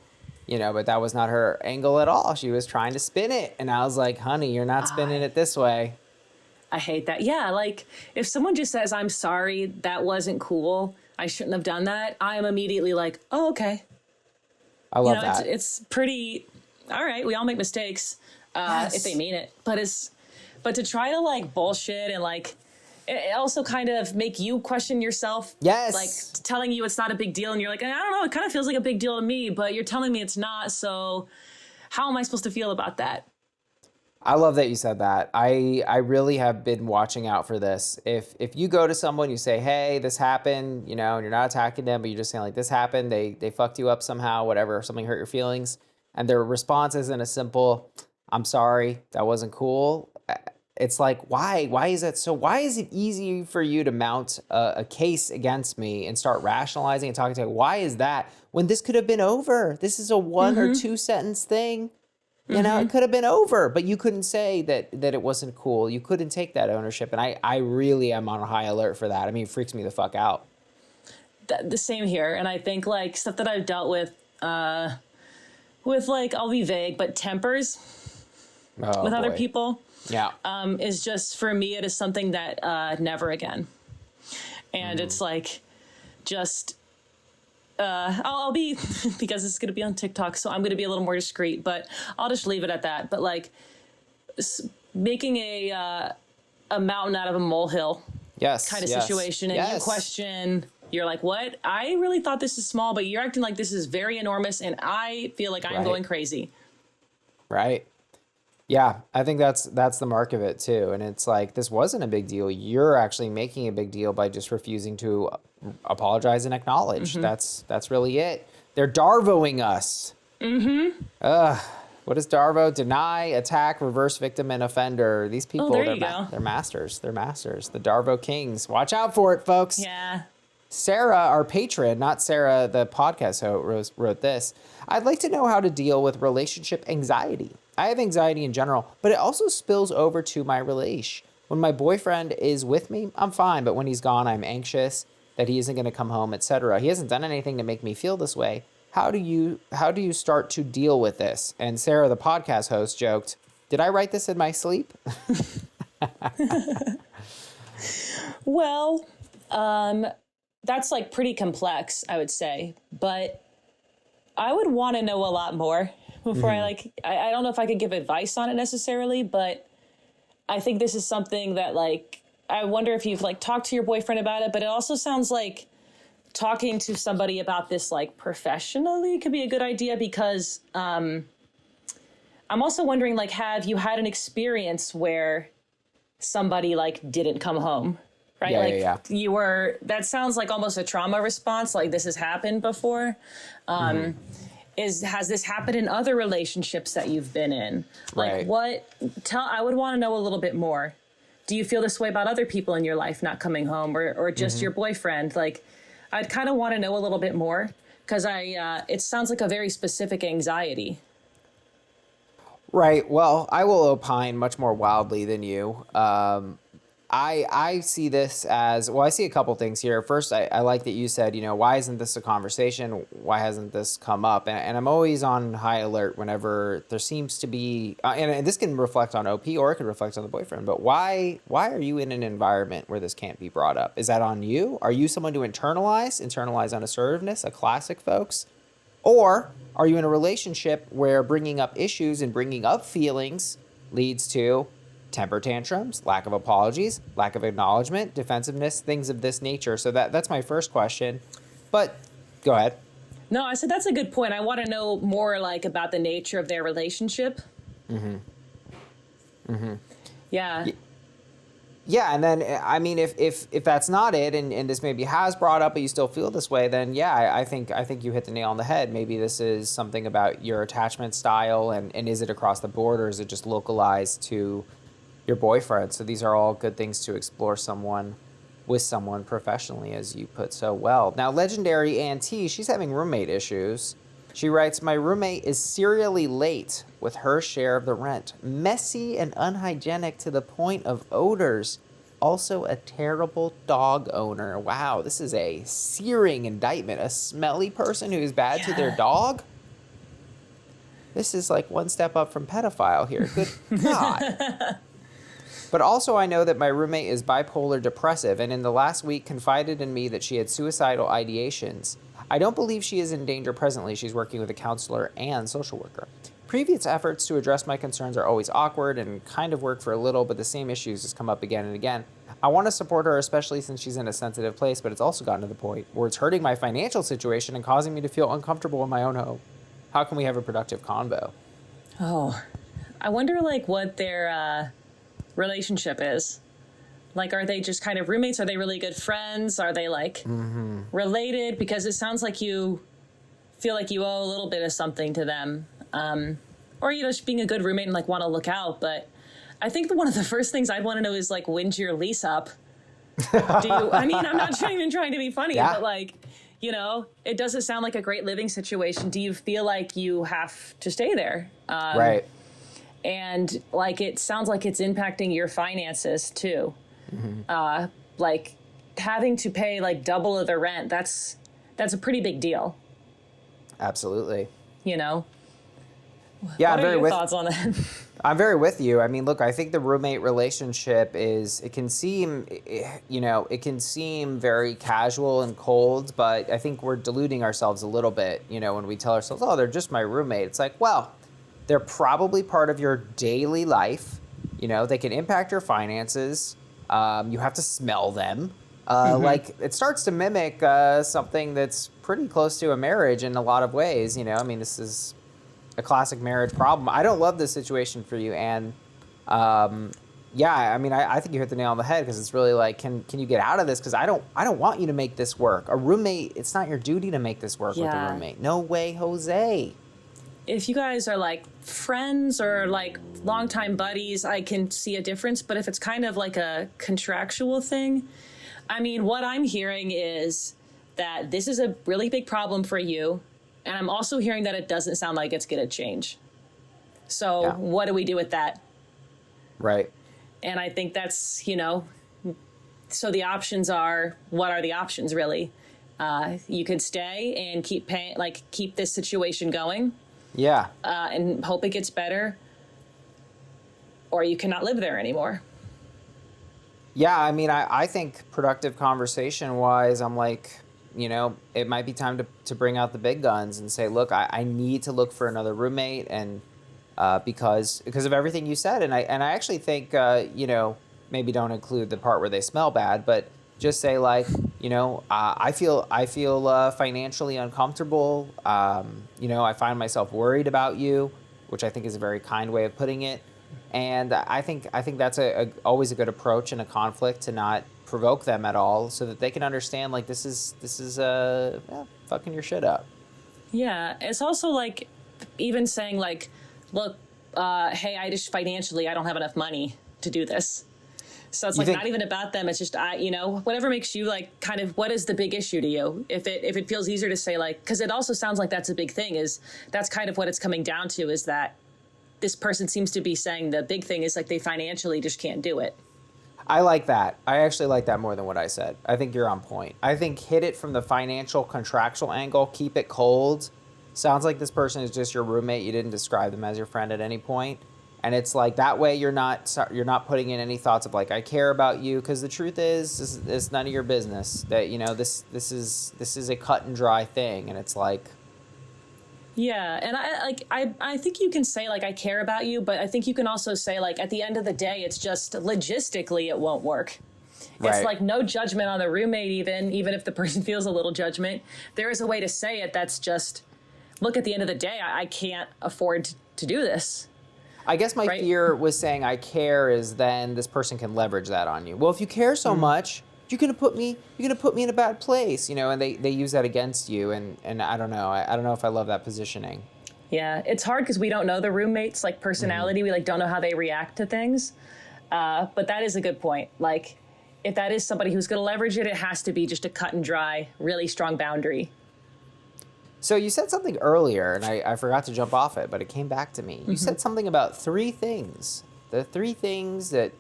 you know, but that was not her angle at all. She was trying to spin it. And I was like, honey, you're not spinning it this way. I hate that. Yeah, like if someone just says, I'm sorry, that wasn't cool, I shouldn't have done that, I am immediately like, oh, okay. I love that. It's pretty, all right, we all make mistakes. If they mean it, but to try to like bullshit and like it also kind of make you question yourself. Yes. Like telling you it's not a big deal, and you're like, I don't know, it kind of feels like a big deal to me, but you're telling me it's not. So how am I supposed to feel about that? I love that you said that. I really have been watching out for this. If you go to someone, you say, hey, this happened, you know, and you're not attacking them, but you're just saying like this happened, they fucked you up somehow, whatever, something hurt your feelings, and their response isn't a simple, I'm sorry, that wasn't cool. It's like, why is that so? Why is it easy for you to mount a case against me and start rationalizing and talking to me? Why is that when this could have been over? This is a 1 or 2 sentence thing. You know, it could have been over, but you couldn't say that it wasn't cool. You couldn't take that ownership. And I really am on a high alert for that. I mean, it freaks me the fuck out. The same here. And I think like stuff that I've dealt with, with like, I'll be vague, but tempers with other people. Yeah. Is just, for me, it is something that never again. And it's like, just, I'll be, because it's going to be on TikTok, so I'm going to be a little more discreet, but I'll just leave it at that. But like making a mountain out of a molehill kind of situation. And you question, you're like, what? I really thought this is small, but you're acting like this is very enormous. And I feel like I'm going crazy. Right. Yeah, I think that's the mark of it too. And it's like, this wasn't a big deal. You're actually making a big deal by just refusing to apologize and acknowledge. That's really it. They're Darvoing us. What is Darvo? Deny, attack, reverse victim, and offender. These people, they're masters. They're masters. The Darvo Kings. Watch out for it, folks. Yeah. Sarah, our patron, not Sarah, the podcast host, wrote this. I'd like to know how to deal with relationship anxiety. I have anxiety in general, but it also spills over to my relation. When my boyfriend is with me, I'm fine, but when he's gone, I'm anxious that he isn't going to come home, etc. He hasn't done anything to make me feel this way. How do you start to deal with this? And Sarah, the podcast host, joked, "Did I write this in my sleep?" Well, that's like pretty complex, I would say, but I would want to know a lot more before I don't know if I could give advice on it necessarily, but I think this is something that like, I wonder if you've like talked to your boyfriend about it, but it also sounds like talking to somebody about this like professionally could be a good idea, because I'm also wondering, like, have you had an experience where somebody like didn't come home? Right? You were, that sounds like almost a trauma response. Like, this has happened before. Has this happened in other relationships that you've been in? Like I would want to know a little bit more. Do you feel this way about other people in your life not coming home, or just your boyfriend? Like, I'd kind of want to know a little bit more, because it sounds like a very specific anxiety. Right. Well, I will opine much more wildly than you. I see this as, well, I see a couple things here. First, I like that you said, why isn't this a conversation? Why hasn't this come up? And I'm always on high alert whenever there seems to be, and this can reflect on OP or it could reflect on the boyfriend, but why are you in an environment where this can't be brought up? Is that on you? Are you someone to internalize unassertiveness, a classic, folks? Or are you in a relationship where bringing up issues and bringing up feelings leads to temper tantrums, lack of apologies, lack of acknowledgement, defensiveness, things of this nature? So that's my first question. But go ahead. No, I said that's a good point. I want to know more like about the nature of their relationship. Yeah. Yeah, and then, I mean, if that's not it, and this maybe has brought up, but you still feel this way, then yeah, I think you hit the nail on the head. Maybe this is something about your attachment style, and is it across the board, or is it just localized to your boyfriend? So these are all good things to explore with someone professionally, as you put so well. Now, legendary Auntie, she's having roommate issues. She writes, my roommate is serially late with her share of the rent. Messy and unhygienic to the point of odors. Also a terrible dog owner. Wow, this is a searing indictment. A smelly person who is bad to their dog? This is like one step up from pedophile here. Good God. But also I know that my roommate is bipolar depressive, and in the last week confided in me that she had suicidal ideations. I don't believe she is in danger presently. She's working with a counselor and social worker. Previous efforts to address my concerns are always awkward and kind of work for a little, but the same issues just come up again and again. I want to support her, especially since she's in a sensitive place, but it's also gotten to the point where it's hurting my financial situation and causing me to feel uncomfortable in my own home. How can we have a productive convo? Oh, I wonder like what their relationship is. Like, are they just kind of roommates? Are they really good friends? Are they like related? Because it sounds like you feel like you owe a little bit of something to them. Or, just being a good roommate and like want to look out. But I think one of the first things I'd want to know is like, when's your lease up? I'm not even trying to be funny, but like, it doesn't sound like a great living situation. Do you feel like you have to stay there? Right. And like, it sounds like it's impacting your finances too. Like having to pay like double of the rent, that's a pretty big deal. Absolutely. Yeah, What are your thoughts on that? I'm very with you. I mean, look, I think the roommate relationship it can seem, it can seem very casual and cold, but I think we're deluding ourselves a little bit, when we tell ourselves, oh, they're just my roommate. It's like, well, they're probably part of your daily life. They can impact your finances. You have to smell them. Like, it starts to mimic something that's pretty close to a marriage in a lot of ways. I mean, this is a classic marriage problem. I don't love this situation for you, and yeah, I mean, I think you hit the nail on the head, because it's really like, can you get out of this? Because I don't want you to make this work. A roommate, it's not your duty to make this work with a roommate. No way, Jose. If you guys are like friends or like longtime buddies, I can see a difference. But if it's kind of like a contractual thing, I mean, what I'm hearing is that this is a really big problem for you. And I'm also hearing that it doesn't sound like it's going to change. So what do we do with that? Right. And I think that's, so the options are, what are the options really? You could stay and keep paying, keep this situation going. Yeah. And hope it gets better. Or you cannot live there anymore. Yeah, I mean, I think productive conversation-wise, I'm like, it might be time to bring out the big guns and say, look, I need to look for another roommate, and because of everything you said. And I actually think, maybe don't include the part where they smell bad, but just say like, I feel financially uncomfortable. I find myself worried about you, which I think is a very kind way of putting it. And I think that's always a good approach in a conflict, to not provoke them at all, so that they can understand, like, this is fucking your shit up. Yeah, it's also like even saying like, look, hey, I just financially I don't have enough money to do this. So it's like not even about them. It's just whatever makes you like kind of, what is the big issue to you? If it feels easier to say like, because it also sounds like that's a big thing, is that's kind of what it's coming down to, is that this person seems to be saying the big thing is like they financially just can't do it. I like that. I actually like that more than what I said. I think you're on point. I think hit it from the financial contractual angle, keep it cold. Sounds like this person is just your roommate. You didn't describe them as your friend at any point. And it's like, that way you're not putting in any thoughts of like, I care about you, because the truth is it's none of your business. That this is a cut and dry thing, and it's like, yeah, and I think you can say like, I care about you, but I think you can also say like, at the end of the day, it's just logistically it won't work. Right. It's like no judgment on the roommate, even if the person feels a little judgment. There is a way to say it that's just, look, at the end of the day, I can't afford to do this. I guess my fear was saying I care is then this person can leverage that on you. Well, if you care so much, you're gonna put me in a bad place, and they use that against you, and I don't know. I don't know if I love that positioning. Yeah, it's hard because we don't know the roommate's like personality. We like don't know how they react to things. But that is a good point. Like, if that is somebody who's gonna leverage it, it has to be just a cut and dry, really strong boundary. So you said something earlier, and I forgot to jump off it, but it came back to me. You said something about 3 things. The 3 things that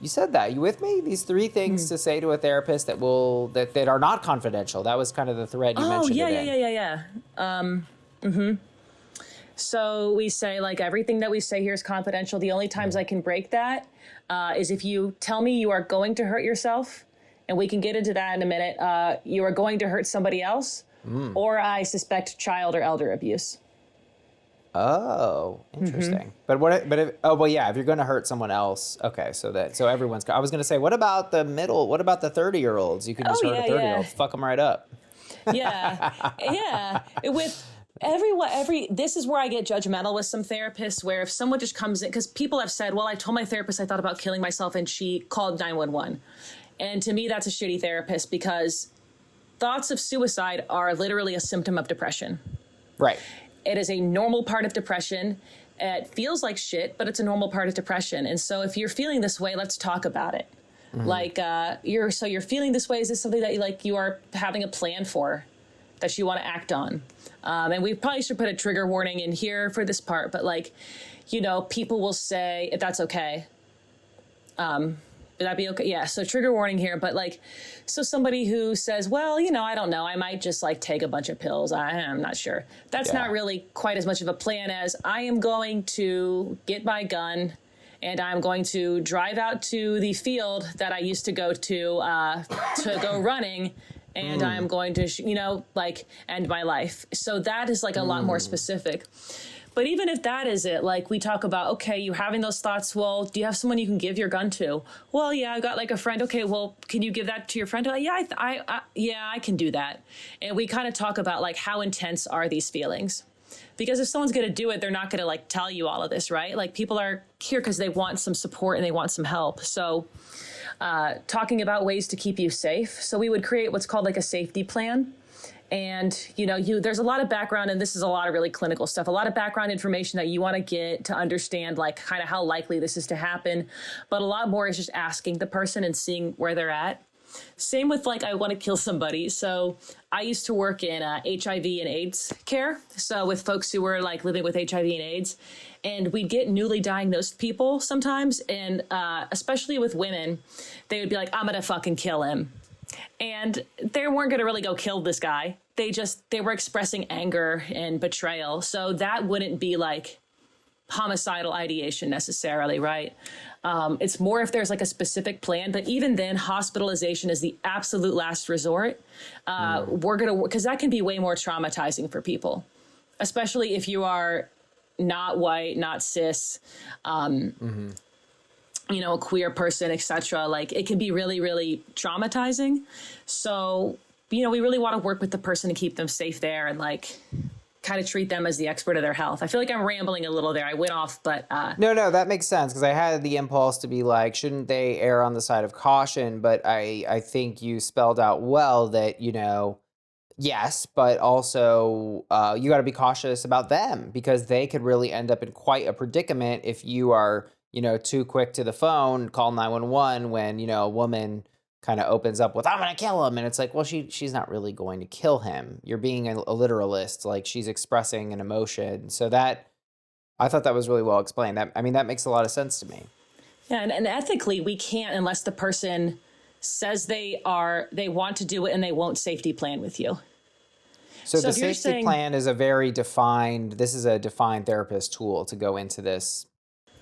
you said that. You with me? These 3 things to say to a therapist that are not confidential. That was kind of the thread you mentioned. Yeah. So we say like, everything that we say here is confidential. The only times I can break that is if you tell me you are going to hurt yourself, and we can get into that in a minute. You are going to hurt somebody else. Or I suspect child or elder abuse. Oh, interesting. But if you're going to hurt someone else, okay, so everyone's. I was going to say, what about the middle? What about the 30-year-olds? You can just hurt a 30-year-old, fuck them right up. Yeah. With this is where I get judgmental with some therapists, where if someone just comes in, because people have said, well, I told my therapist I thought about killing myself, and she called 911, and to me that's a shitty therapist, because thoughts of suicide are literally a symptom of depression. Right. It is a normal part of depression. It feels like shit, but it's a normal part of depression. And so if you're feeling this way, let's talk about it. Like, you're feeling this way. Is this something that you are having a plan for, that you want to act on? And we probably should put a trigger warning in here for this part, but people will say, if that's okay, Would that be okay? Yeah. So trigger warning here, but like, so somebody who says, well, I don't know, I might just like take a bunch of pills. I'm not sure. That's not really quite as much of a plan as I am going to get my gun and I'm going to drive out to the field that I used to go to go running. And I'm going to, like end my life. So that is like a lot more specific. But even if that is it, like we talk about, okay, you having those thoughts. Well, do you have someone you can give your gun to? Well, yeah, I've got like a friend. Okay, well, can you give that to your friend? Yeah, I can do that. And we kind of talk about like how intense are these feelings? Because if someone's going to do it, they're not going to like tell you all of this, right? Like people are here because they want some support and they want some help. So talking about ways to keep you safe. So we would create what's called like a safety plan. And, there's a lot of background, and this is a lot of really clinical stuff, a lot of background information that you want to get to understand like kind of how likely this is to happen. But a lot more is just asking the person and seeing where they're at. Same with like, I want to kill somebody. So I used to work in HIV and AIDS care. So with folks who were like living with HIV and AIDS, and we'd get newly diagnosed people sometimes. And especially with women, they would be like, I'm going to fucking kill him. And they weren't going to really go kill this guy. They were expressing anger and betrayal. So that wouldn't be like homicidal ideation necessarily, right? It's more if there's like a specific plan, but even then hospitalization is the absolute last resort. Because that can be way more traumatizing for people, especially if you are not white, not cis, a queer person, etc. Like it can be really, really traumatizing. So, we really want to work with the person to keep them safe there and like kind of treat them as the expert of their health. I feel like I'm rambling a little there. I went off, but No, that makes sense because I had the impulse to be like, shouldn't they err on the side of caution? But I think you spelled out well that, yes, but also you got to be cautious about them because they could really end up in quite a predicament if you are too quick to the phone, call 911 when, a woman kind of opens up with, I'm going to kill him. And it's like, well, she's not really going to kill him. You're being a literalist. Like she's expressing an emotion. So I thought that was really well explained. That makes a lot of sense to me. Yeah. And ethically, we can't unless the person says they want to do it and they won't safety plan with you. So the safety plan is this is a defined therapist tool to go into this.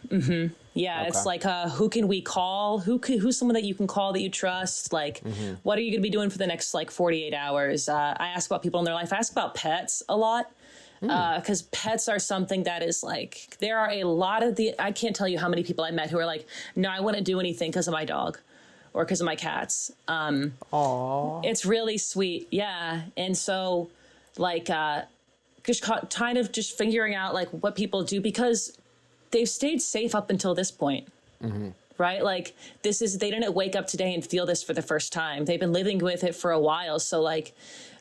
Mm-hmm. Yeah, okay. It's like, who can we call? Who's someone that you can call that you trust? Like, what are you going to be doing for the next, 48 hours? I ask about people in their life. I ask about pets a lot because pets are something that is like, there are a lot of I can't tell you how many people I met who are like, no, I wouldn't do anything because of my dog or because of my cats. Aww. It's really sweet. Yeah. And so, just figuring out, what people do because they've stayed safe up until this point, right? Like they didn't wake up today and feel this for the first time. They've been living with it for a while. So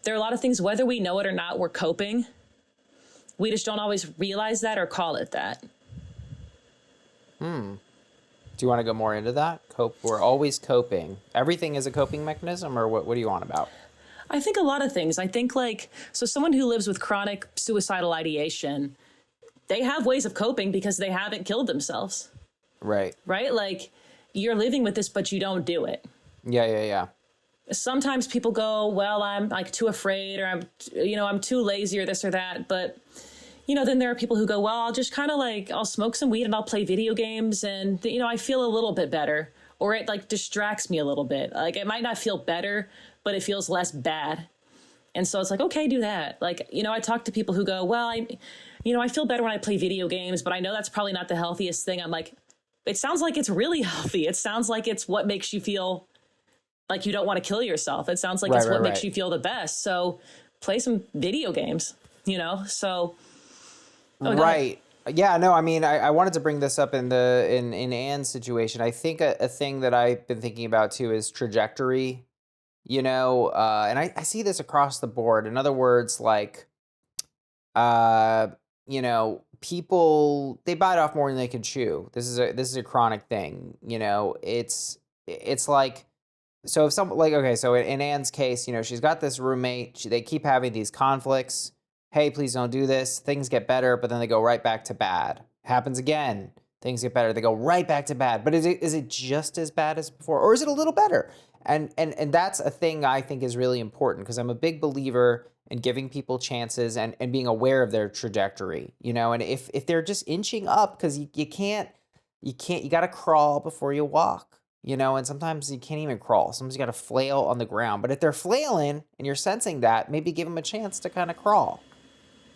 there are a lot of things, whether we know it or not, we're coping. We just don't always realize that or call it that. Do you want to go more into that? We're always coping. Everything is a coping mechanism or what do you want about? I think a lot of things. I think so someone who lives with chronic suicidal ideation, they have ways of coping because they haven't killed themselves. Right. Right? Like you're living with this, but you don't do it. Yeah. Sometimes people go, well, I'm too afraid or I'm too lazy or this or that. But, then there are people who go, well, I'll just kind of I'll smoke some weed and I'll play video games and, I feel a little bit better or it distracts me a little bit. It might not feel better, but it feels less bad. And so it's okay, do that. I talk to people who go, well, I feel better when I play video games, but I know that's probably not the healthiest thing. I'm like, it sounds like it's really healthy. It sounds like it's what makes you feel like you don't want to kill yourself. It sounds like it's what makes you feel the best. So play some video games, so. Oh, right. Yeah, no, I wanted to bring this up in Anne's situation. I think a thing that I've been thinking about too is trajectory, and I see this across the board. In other words, people, they bite off more than they can chew. This is a chronic thing, it's like, so if so in Anne's case, she's got this roommate, they keep having these conflicts. Hey, please don't do this. Things get better, but then they go right back to bad. Happens again. things get better. They go right back to bad. But is it just as bad as before, or is it a little better? And that's a thing I think is really important, because I'm a big believer in giving people chances and being aware of their trajectory, and if they're just inching up, because you got to crawl before you walk, and sometimes you can't even crawl. Sometimes you got to flail on the ground. But if they're flailing and you're sensing that, maybe give them a chance to kind of crawl.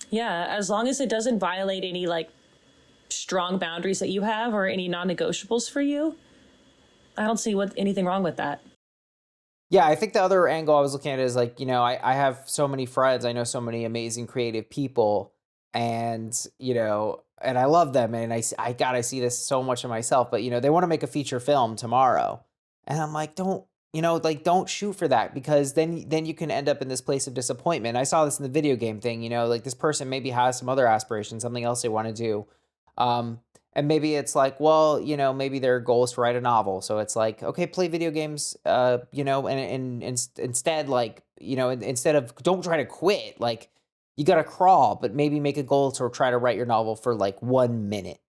Yeah, as long as it doesn't violate any like strong boundaries that you have or any non-negotiables for you, I don't see anything wrong with that. Yeah, I think the other angle I was looking at is like, I have so many friends. I know so many amazing creative people, and, and I love them. And I see this so much in myself, but, they want to make a feature film tomorrow. And I'm like, don't shoot for that, because then you can end up in this place of disappointment. I saw this in the video game thing, like this person maybe has some other aspirations, something else they want to do. And maybe it's like, well, maybe their goal is to write a novel. So it's like, okay, play video games, and instead, like, instead of, don't try to quit, like, you got to crawl, but maybe make a goal to try to write your novel for like 1 minute,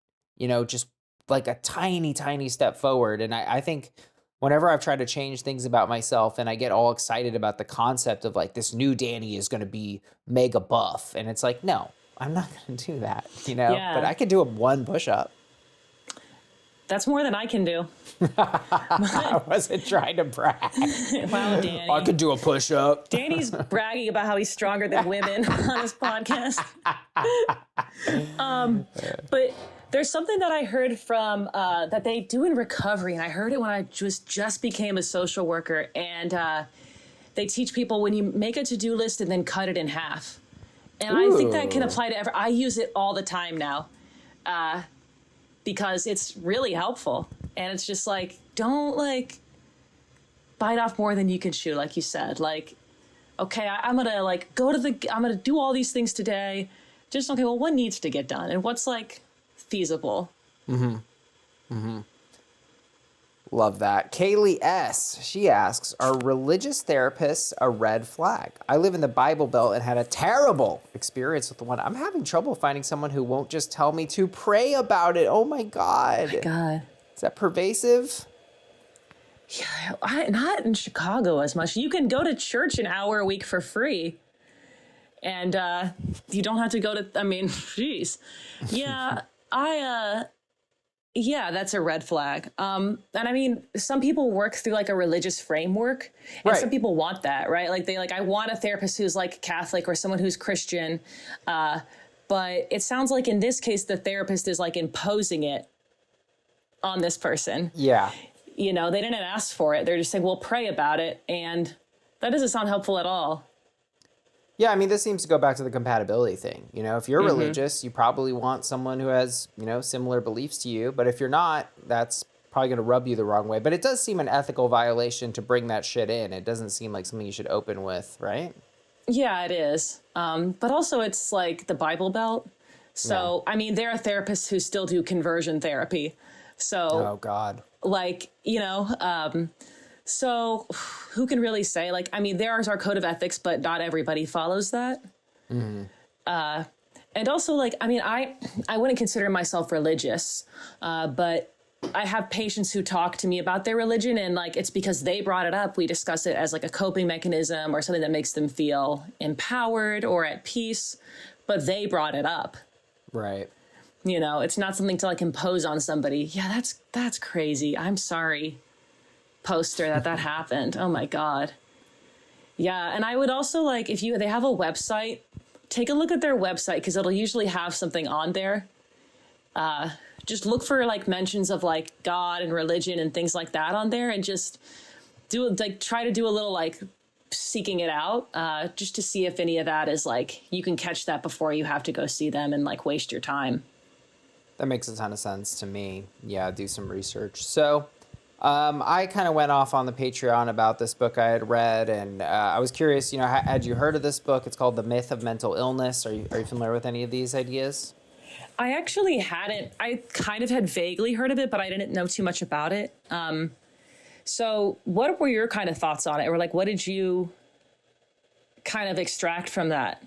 just like a tiny, tiny step forward. And I think whenever I've tried to change things about myself and I get all excited about the concept of like this new Danny is going to be mega buff. And it's like, no, I'm not going to do that, Yeah. But I could do one push-up. That's more than I can do. I wasn't trying to brag. Wow, Danny. I could do a push-up. Danny's bragging about how he's stronger than women on his podcast. But there's something that I heard from that they do in recovery, and I heard it when I just became a social worker, and they teach people when you make a to-do list and then cut it in half. And I think that can apply to I use it all the time now. Because it's really helpful. And it's just like, don't like bite off more than you can chew, like you said. Like, okay, I'm gonna like I'm gonna do all these things today. Just, okay, well, what needs to get done? And what's like feasible? Love that. Kaylee S., she asks, are religious therapists a red flag? I live in the Bible Belt and had a terrible experience with one. I'm having trouble finding someone who won't just tell me to pray about it. Oh my God. Oh my God. Is that pervasive? Yeah, not in Chicago as much. You can go to church an hour a week for free. And you don't have to go to, geez. Yeah, yeah, that's a red flag. And some people work through like a religious framework, and some people want that, right? Like I want a therapist who's like Catholic or someone who's Christian. But it sounds like in this case, the therapist is like imposing it on this person. Yeah. They didn't ask for it. They're just saying, well, pray about it. And that doesn't sound helpful at all. Yeah, this seems to go back to the compatibility thing. If you're religious, you probably want someone who has, similar beliefs to you. But if you're not, that's probably going to rub you the wrong way. But it does seem an ethical violation to bring that shit in. It doesn't seem like something you should open with, right? Yeah, it is. But also it's like the Bible Belt. So, yeah. There are therapists who still do conversion therapy. So, oh, God. Like, so who can really say, like, there is our code of ethics, but not everybody follows that. Mm-hmm. And also, like, I wouldn't consider myself religious, but I have patients who talk to me about their religion, and like, it's because they brought it up. We discuss it as like a coping mechanism or something that makes them feel empowered or at peace, but they brought it up. Right. It's not something to like impose on somebody. Yeah, that's crazy. I'm sorry, poster, that happened. Oh my God. Yeah. And I would also like, if they have a website, take a look at their website, because it'll usually have something on there. Just look for like mentions of like God and religion and things like that on there, and just try to do a little like seeking it out, just to see if any of that is like, you can catch that before you have to go see them and like waste your time. That makes a ton of sense to me. Yeah, do some research. So I kind of went off on the Patreon about this book I had read, and I was curious, had you heard of this book? It's called The Myth of Mental Illness. Are you familiar with any of these ideas? I actually hadn't. I kind of had vaguely heard of it, but I didn't know too much about it. So what were your kind of thoughts on it? Or like, what did you kind of extract from that?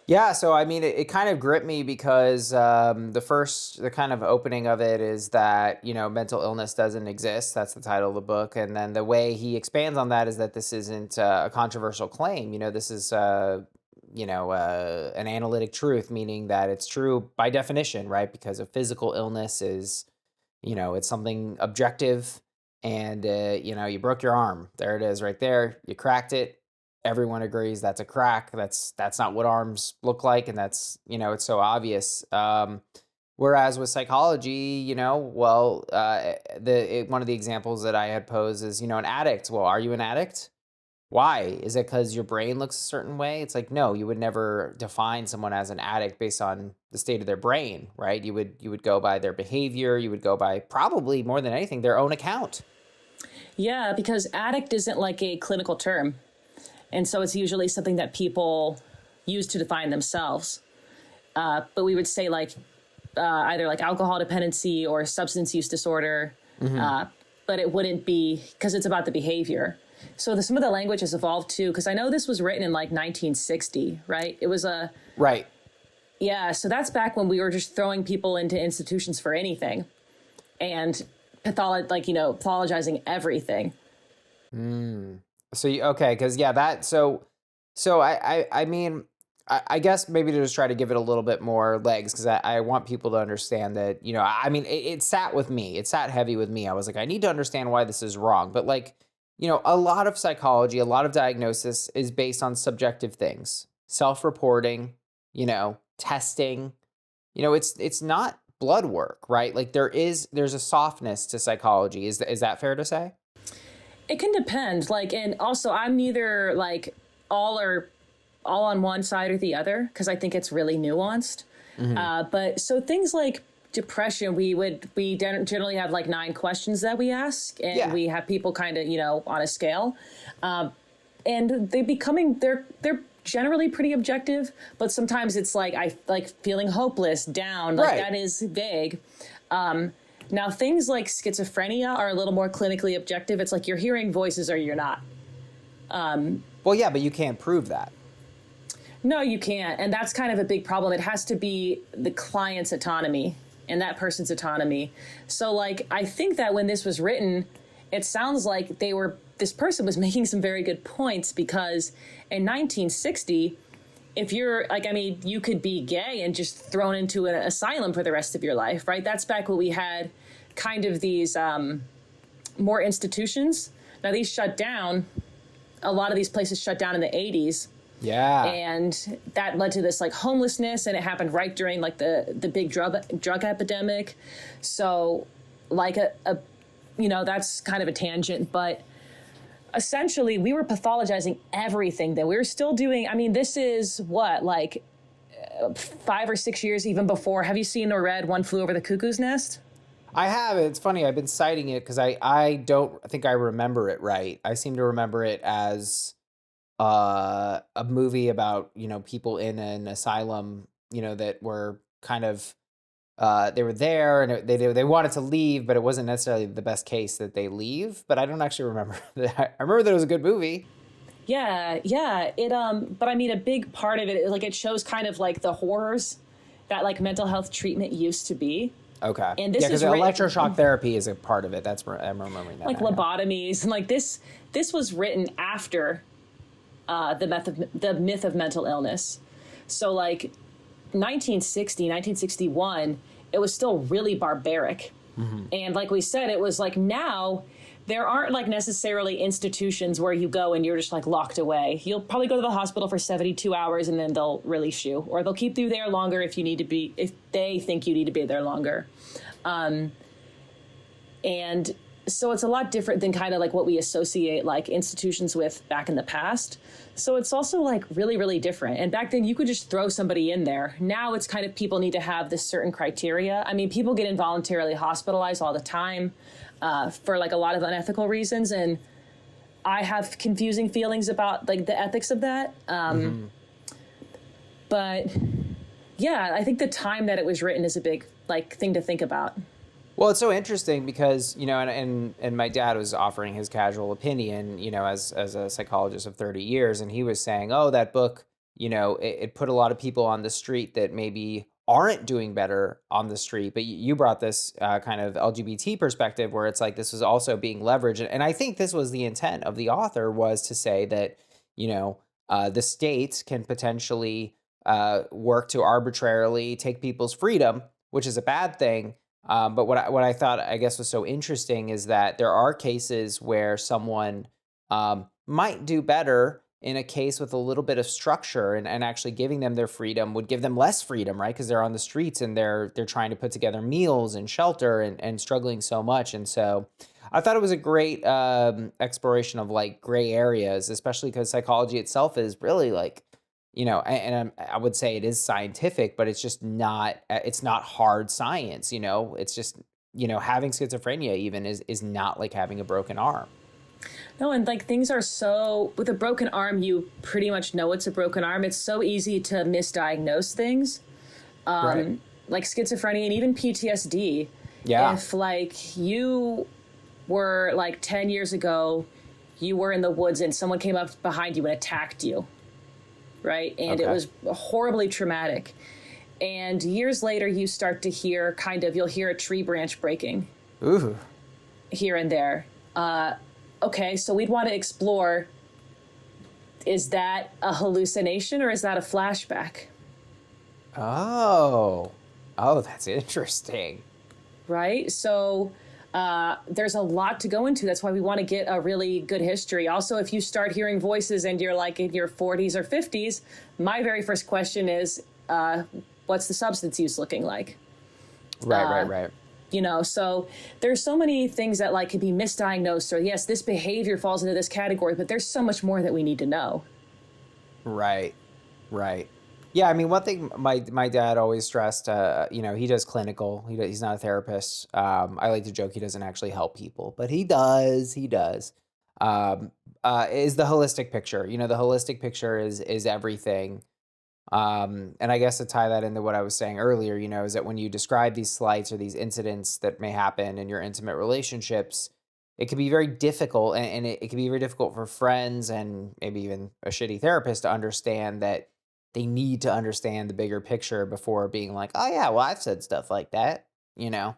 Yeah, so I mean, it kind of gripped me because the kind of opening of it is that, mental illness doesn't exist. That's the title of the book. And then the way he expands on that is that this isn't a controversial claim. This is, an analytic truth, meaning that it's true by definition, right? Because a physical illness is, it's something objective. And, you broke your arm. There it is right there. You cracked it. Everyone agrees that's a crack. That's not what arms look like, and that's it's so obvious. Whereas with psychology, one of the examples that I had posed is an addict. Well, are you an addict? Why? Is it because your brain looks a certain way? It's like, no, you would never define someone as an addict based on the state of their brain, right? You would go by their behavior. You would go by, probably more than anything, their own account. Yeah, because addict isn't like a clinical term. And so it's usually something that people use to define themselves. But we would say either like alcohol dependency or substance use disorder. But it wouldn't be, because it's about the behavior. So some of the language has evolved too, because I know this was written in like 1960, right? It was Right. Yeah, so that's back when we were just throwing people into institutions for anything and pathologizing everything. So okay, because I mean, I guess maybe to just try to give it a little bit more legs, because I want people to understand that I mean it sat with me, it sat heavy with me. I was like, I need to understand why this is wrong, but a lot of psychology, a lot of diagnosis is based on subjective things, self-reporting, testing. It's not blood work, right? Like there's a softness to psychology. Is that fair to say? It can depend. And also I'm neither all on one side or the other, because I think it's really nuanced. But so things like depression, we generally have 9 questions that we ask, and we have people kind of, on a scale. And they're generally pretty objective, but sometimes it's I feeling hopeless, down, right. That is vague. Now, things like schizophrenia are a little more clinically objective. It's you're hearing voices or you're not. Well, yeah, but you can't prove that. No, you can't. And that's kind of a big problem. It has to be the client's autonomy and that person's autonomy. So, I think that when this was written, it sounds like this person was making some very good points, because in 1960, if you're you could be gay and just thrown into an asylum for the rest of your life, right? That's back when we had kind of these more institutions. Now these shut down. A lot of these places shut down in the 80s. Yeah. And that led to this homelessness, and it happened right during the big drug epidemic. So that's kind of a tangent, but essentially we were pathologizing everything that we were still doing. I mean, this is what, 5 or 6 years even before. Have you seen or read One Flew Over the Cuckoo's Nest? I have. It's funny. I've been citing it because I don't think I remember it right. I seem to remember it as a movie about, people in an asylum, that were kind of, they were there and they wanted to leave, but it wasn't necessarily the best case that they leave. But I don't actually remember that. I remember that it was a good movie. Yeah. It, but I mean, a big part of it is it shows kind of the horrors that mental health treatment used to be. Okay. And this because electroshock therapy is a part of it. That's where I'm remembering that. Lobotomies and this was written after the myth of mental illness. So 1960, 1961, it was still really barbaric. And like we said, it was now there aren't necessarily institutions where you go and you're just locked away. You'll probably go to the hospital for 72 hours and then they'll release you, or they'll keep you there longer if they think you need to be there longer. And so it's a lot different than kind of what we associate institutions with back in the past. So it's also really, really different. And back then you could just throw somebody in there. Now it's kind of people need to have this certain criteria. I mean, people get involuntarily hospitalized all the time for a lot of unethical reasons. And I have confusing feelings about the ethics of that. But yeah, I think the time that it was written is a big thing to think about. Well, it's so interesting because, and my dad was offering his casual opinion, as a psychologist of 30 years, and he was saying, oh, that book, it put a lot of people on the street that maybe aren't doing better on the street. But you brought this kind of LGBT perspective where it's like this was also being leveraged. And I think this was the intent of the author, was to say that, the states can potentially work to arbitrarily take people's freedom, which is a bad thing. But what I thought, I guess, was so interesting is that there are cases where someone might do better in a case with a little bit of structure, and actually giving them their freedom would give them less freedom, right? Because they're on the streets and they're trying to put together meals and shelter and struggling so much. And so I thought it was a great exploration of like gray areas, especially because psychology itself is really like, I would say it is scientific, but it's just not, it's not hard science, it's just, having schizophrenia even is not like having a broken arm. No, and like things are so, with a broken arm, you pretty much know it's a broken arm. It's so easy to misdiagnose things, Right. like schizophrenia and even PTSD. Yeah. If like you were like 10 years ago, you were in the woods and someone came up behind you and attacked you, right? And it Okay. was horribly traumatic. And years later, you start to hear you'll hear a tree branch breaking Ooh. here and there. Okay, so we'd want to explore, is that a hallucination or is that a flashback? Oh. Oh, that's interesting. Right? So there's a lot to go into. That's why we want to get a really good history. Also, if you start hearing voices and you're like in your 40s or 50s, my very first question is, what's the substance use looking like? Right. So there's so many things that like could be misdiagnosed, or yes, this behavior falls into this category, but there's so much more that we need to know. Right. Right. Yeah, I mean, one thing my dad always stressed, he does clinical. He's not a therapist. I like to joke he doesn't actually help people, but he does. He does. Is the holistic picture. The holistic picture is everything. And I guess to tie that into what I was saying earlier, is that when you describe these slights or these incidents that may happen in your intimate relationships, it can be very difficult, and it can be very difficult for friends and maybe even a shitty therapist to understand that they need to understand the bigger picture before being like, oh yeah, well, I've said stuff like that, you know?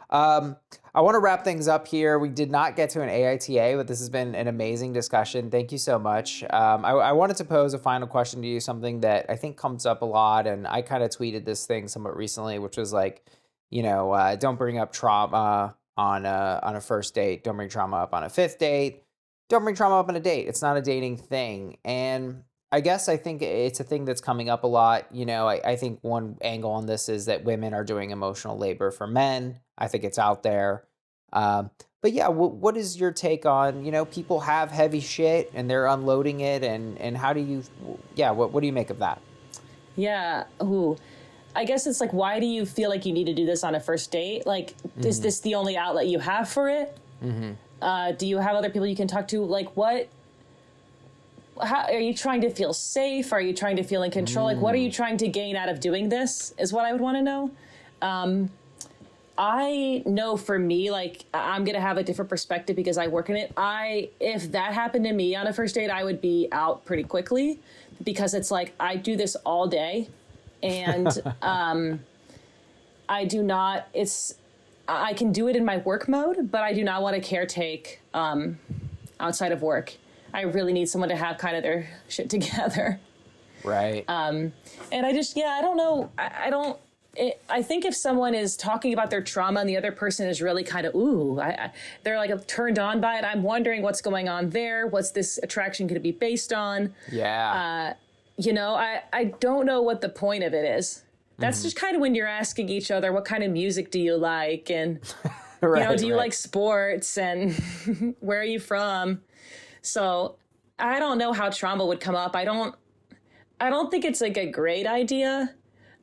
Um, I want to wrap things up here. We did not get to an AITA, but this has been an amazing discussion. Thank you so much. I wanted to pose a final question to you, something that I think comes up a lot, and I kind of tweeted this thing somewhat recently, which was like, don't bring up trauma on a first date. Don't bring trauma up on a fifth date. Don't bring trauma up on a date. It's not a dating thing. And I guess I think it's a thing that's coming up a lot. I think one angle on this is that women are doing emotional labor for men. I think it's out there. But yeah, what is your take on, people have heavy shit and they're unloading it, and how do you, yeah, what do you make of that? Yeah. Ooh. I guess it's like, why do you feel like you need to do this on a first date? Like, is this the only outlet you have for it? Do you have other people you can talk to? Like, how are you trying to feel safe? Are you trying to feel in control? Like, what are you trying to gain out of doing this is what I would want to know. I know for me, like, I'm going to have a different perspective because I work in it. If that happened to me on a first date, I would be out pretty quickly, because it's like, I do this all day, and I do not, I can do it in my work mode, but I do not want to caretake outside of work. I really need someone to have kind of their shit together. Right. And I just, I don't know. I think if someone is talking about their trauma and the other person is really kind of, they're like turned on by it, I'm wondering what's going on there. What's this attraction going to be based on? Yeah. I don't know what the point of it is. That's just kind of when you're asking each other, what kind of music do you like? And, Right, do you right. like sports, and where are you from? So I don't know how trauma would come up. I don't think it's like a great idea.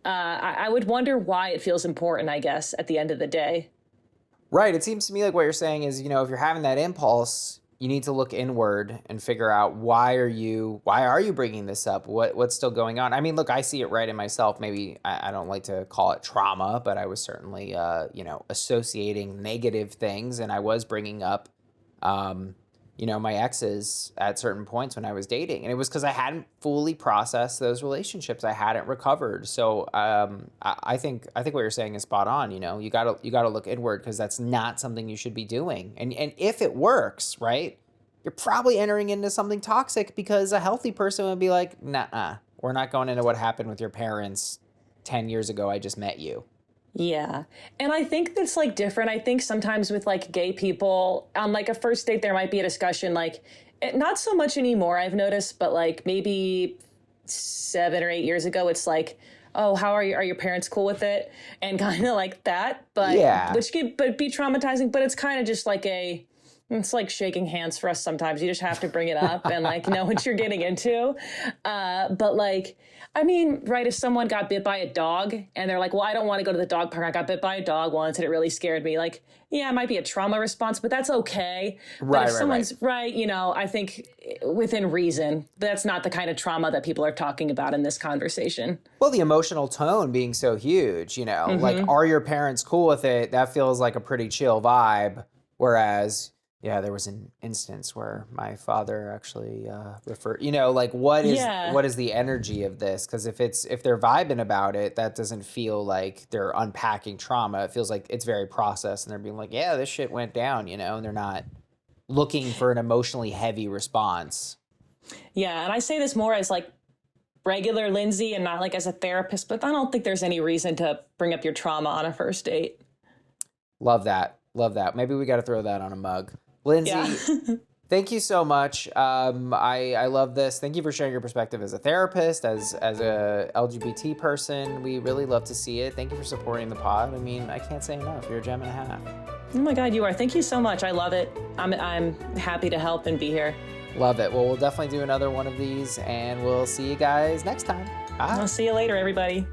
I would wonder why it feels important, I guess, at the end of the day. Right. It seems to me like what you're saying is, if you're having that impulse, you need to look inward and figure out why are you bringing this up? What's still going on? I mean, look, I see it right in myself. Maybe I don't like to call it trauma, but I was certainly, associating negative things, and I was bringing up, my exes at certain points when I was dating. And it was because I hadn't fully processed those relationships. I hadn't recovered. So I think what you're saying is spot on. You gotta look inward, because that's not something you should be doing. And if it works, right, you're probably entering into something toxic, because a healthy person would be like, nah, we're not going into what happened with your parents 10 years ago. I just met you. Yeah. And I think that's like different. I think sometimes with like gay people on like a first date, there might be a discussion, like not so much anymore, I've noticed, but like maybe 7 or 8 years ago, it's like, oh, how are your parents cool with it? And kind of like that, but Yeah. which could be traumatizing, but it's kind of just like it's like shaking hands for us sometimes. You just have to bring it up and like know what you're getting into. But like, I mean, right, if someone got bit by a dog and they're like, well, I don't want to go to the dog park. I got bit by a dog once and it really scared me. Like, yeah, it might be a trauma response, but that's okay. But if someone's right, I think within reason, that's not the kind of trauma that people are talking about in this conversation. Well, the emotional tone being so huge, like, are your parents cool with it? That feels like a pretty chill vibe. Whereas, yeah, there was an instance where my father actually referred, like, what is the energy of this? Because if they're vibing about it, that doesn't feel like they're unpacking trauma. It feels like it's very processed, and they're being like, yeah, this shit went down, and they're not looking for an emotionally heavy response. Yeah, and I say this more as like regular Lindsey and not like as a therapist, but I don't think there's any reason to bring up your trauma on a first date. Love that. Maybe we got to throw that on a mug. Lindsey, thank you so much. I love this. Thank you for sharing your perspective as a therapist, as a LGBT person. We really love to see it. Thank you for supporting the pod. I mean, I can't say enough. You're a gem and a half. Oh my God, you are. Thank you so much. I love it. I'm happy to help and be here. Love it. Well, we'll definitely do another one of these, and we'll see you guys next time. Bye. I'll see you later, everybody.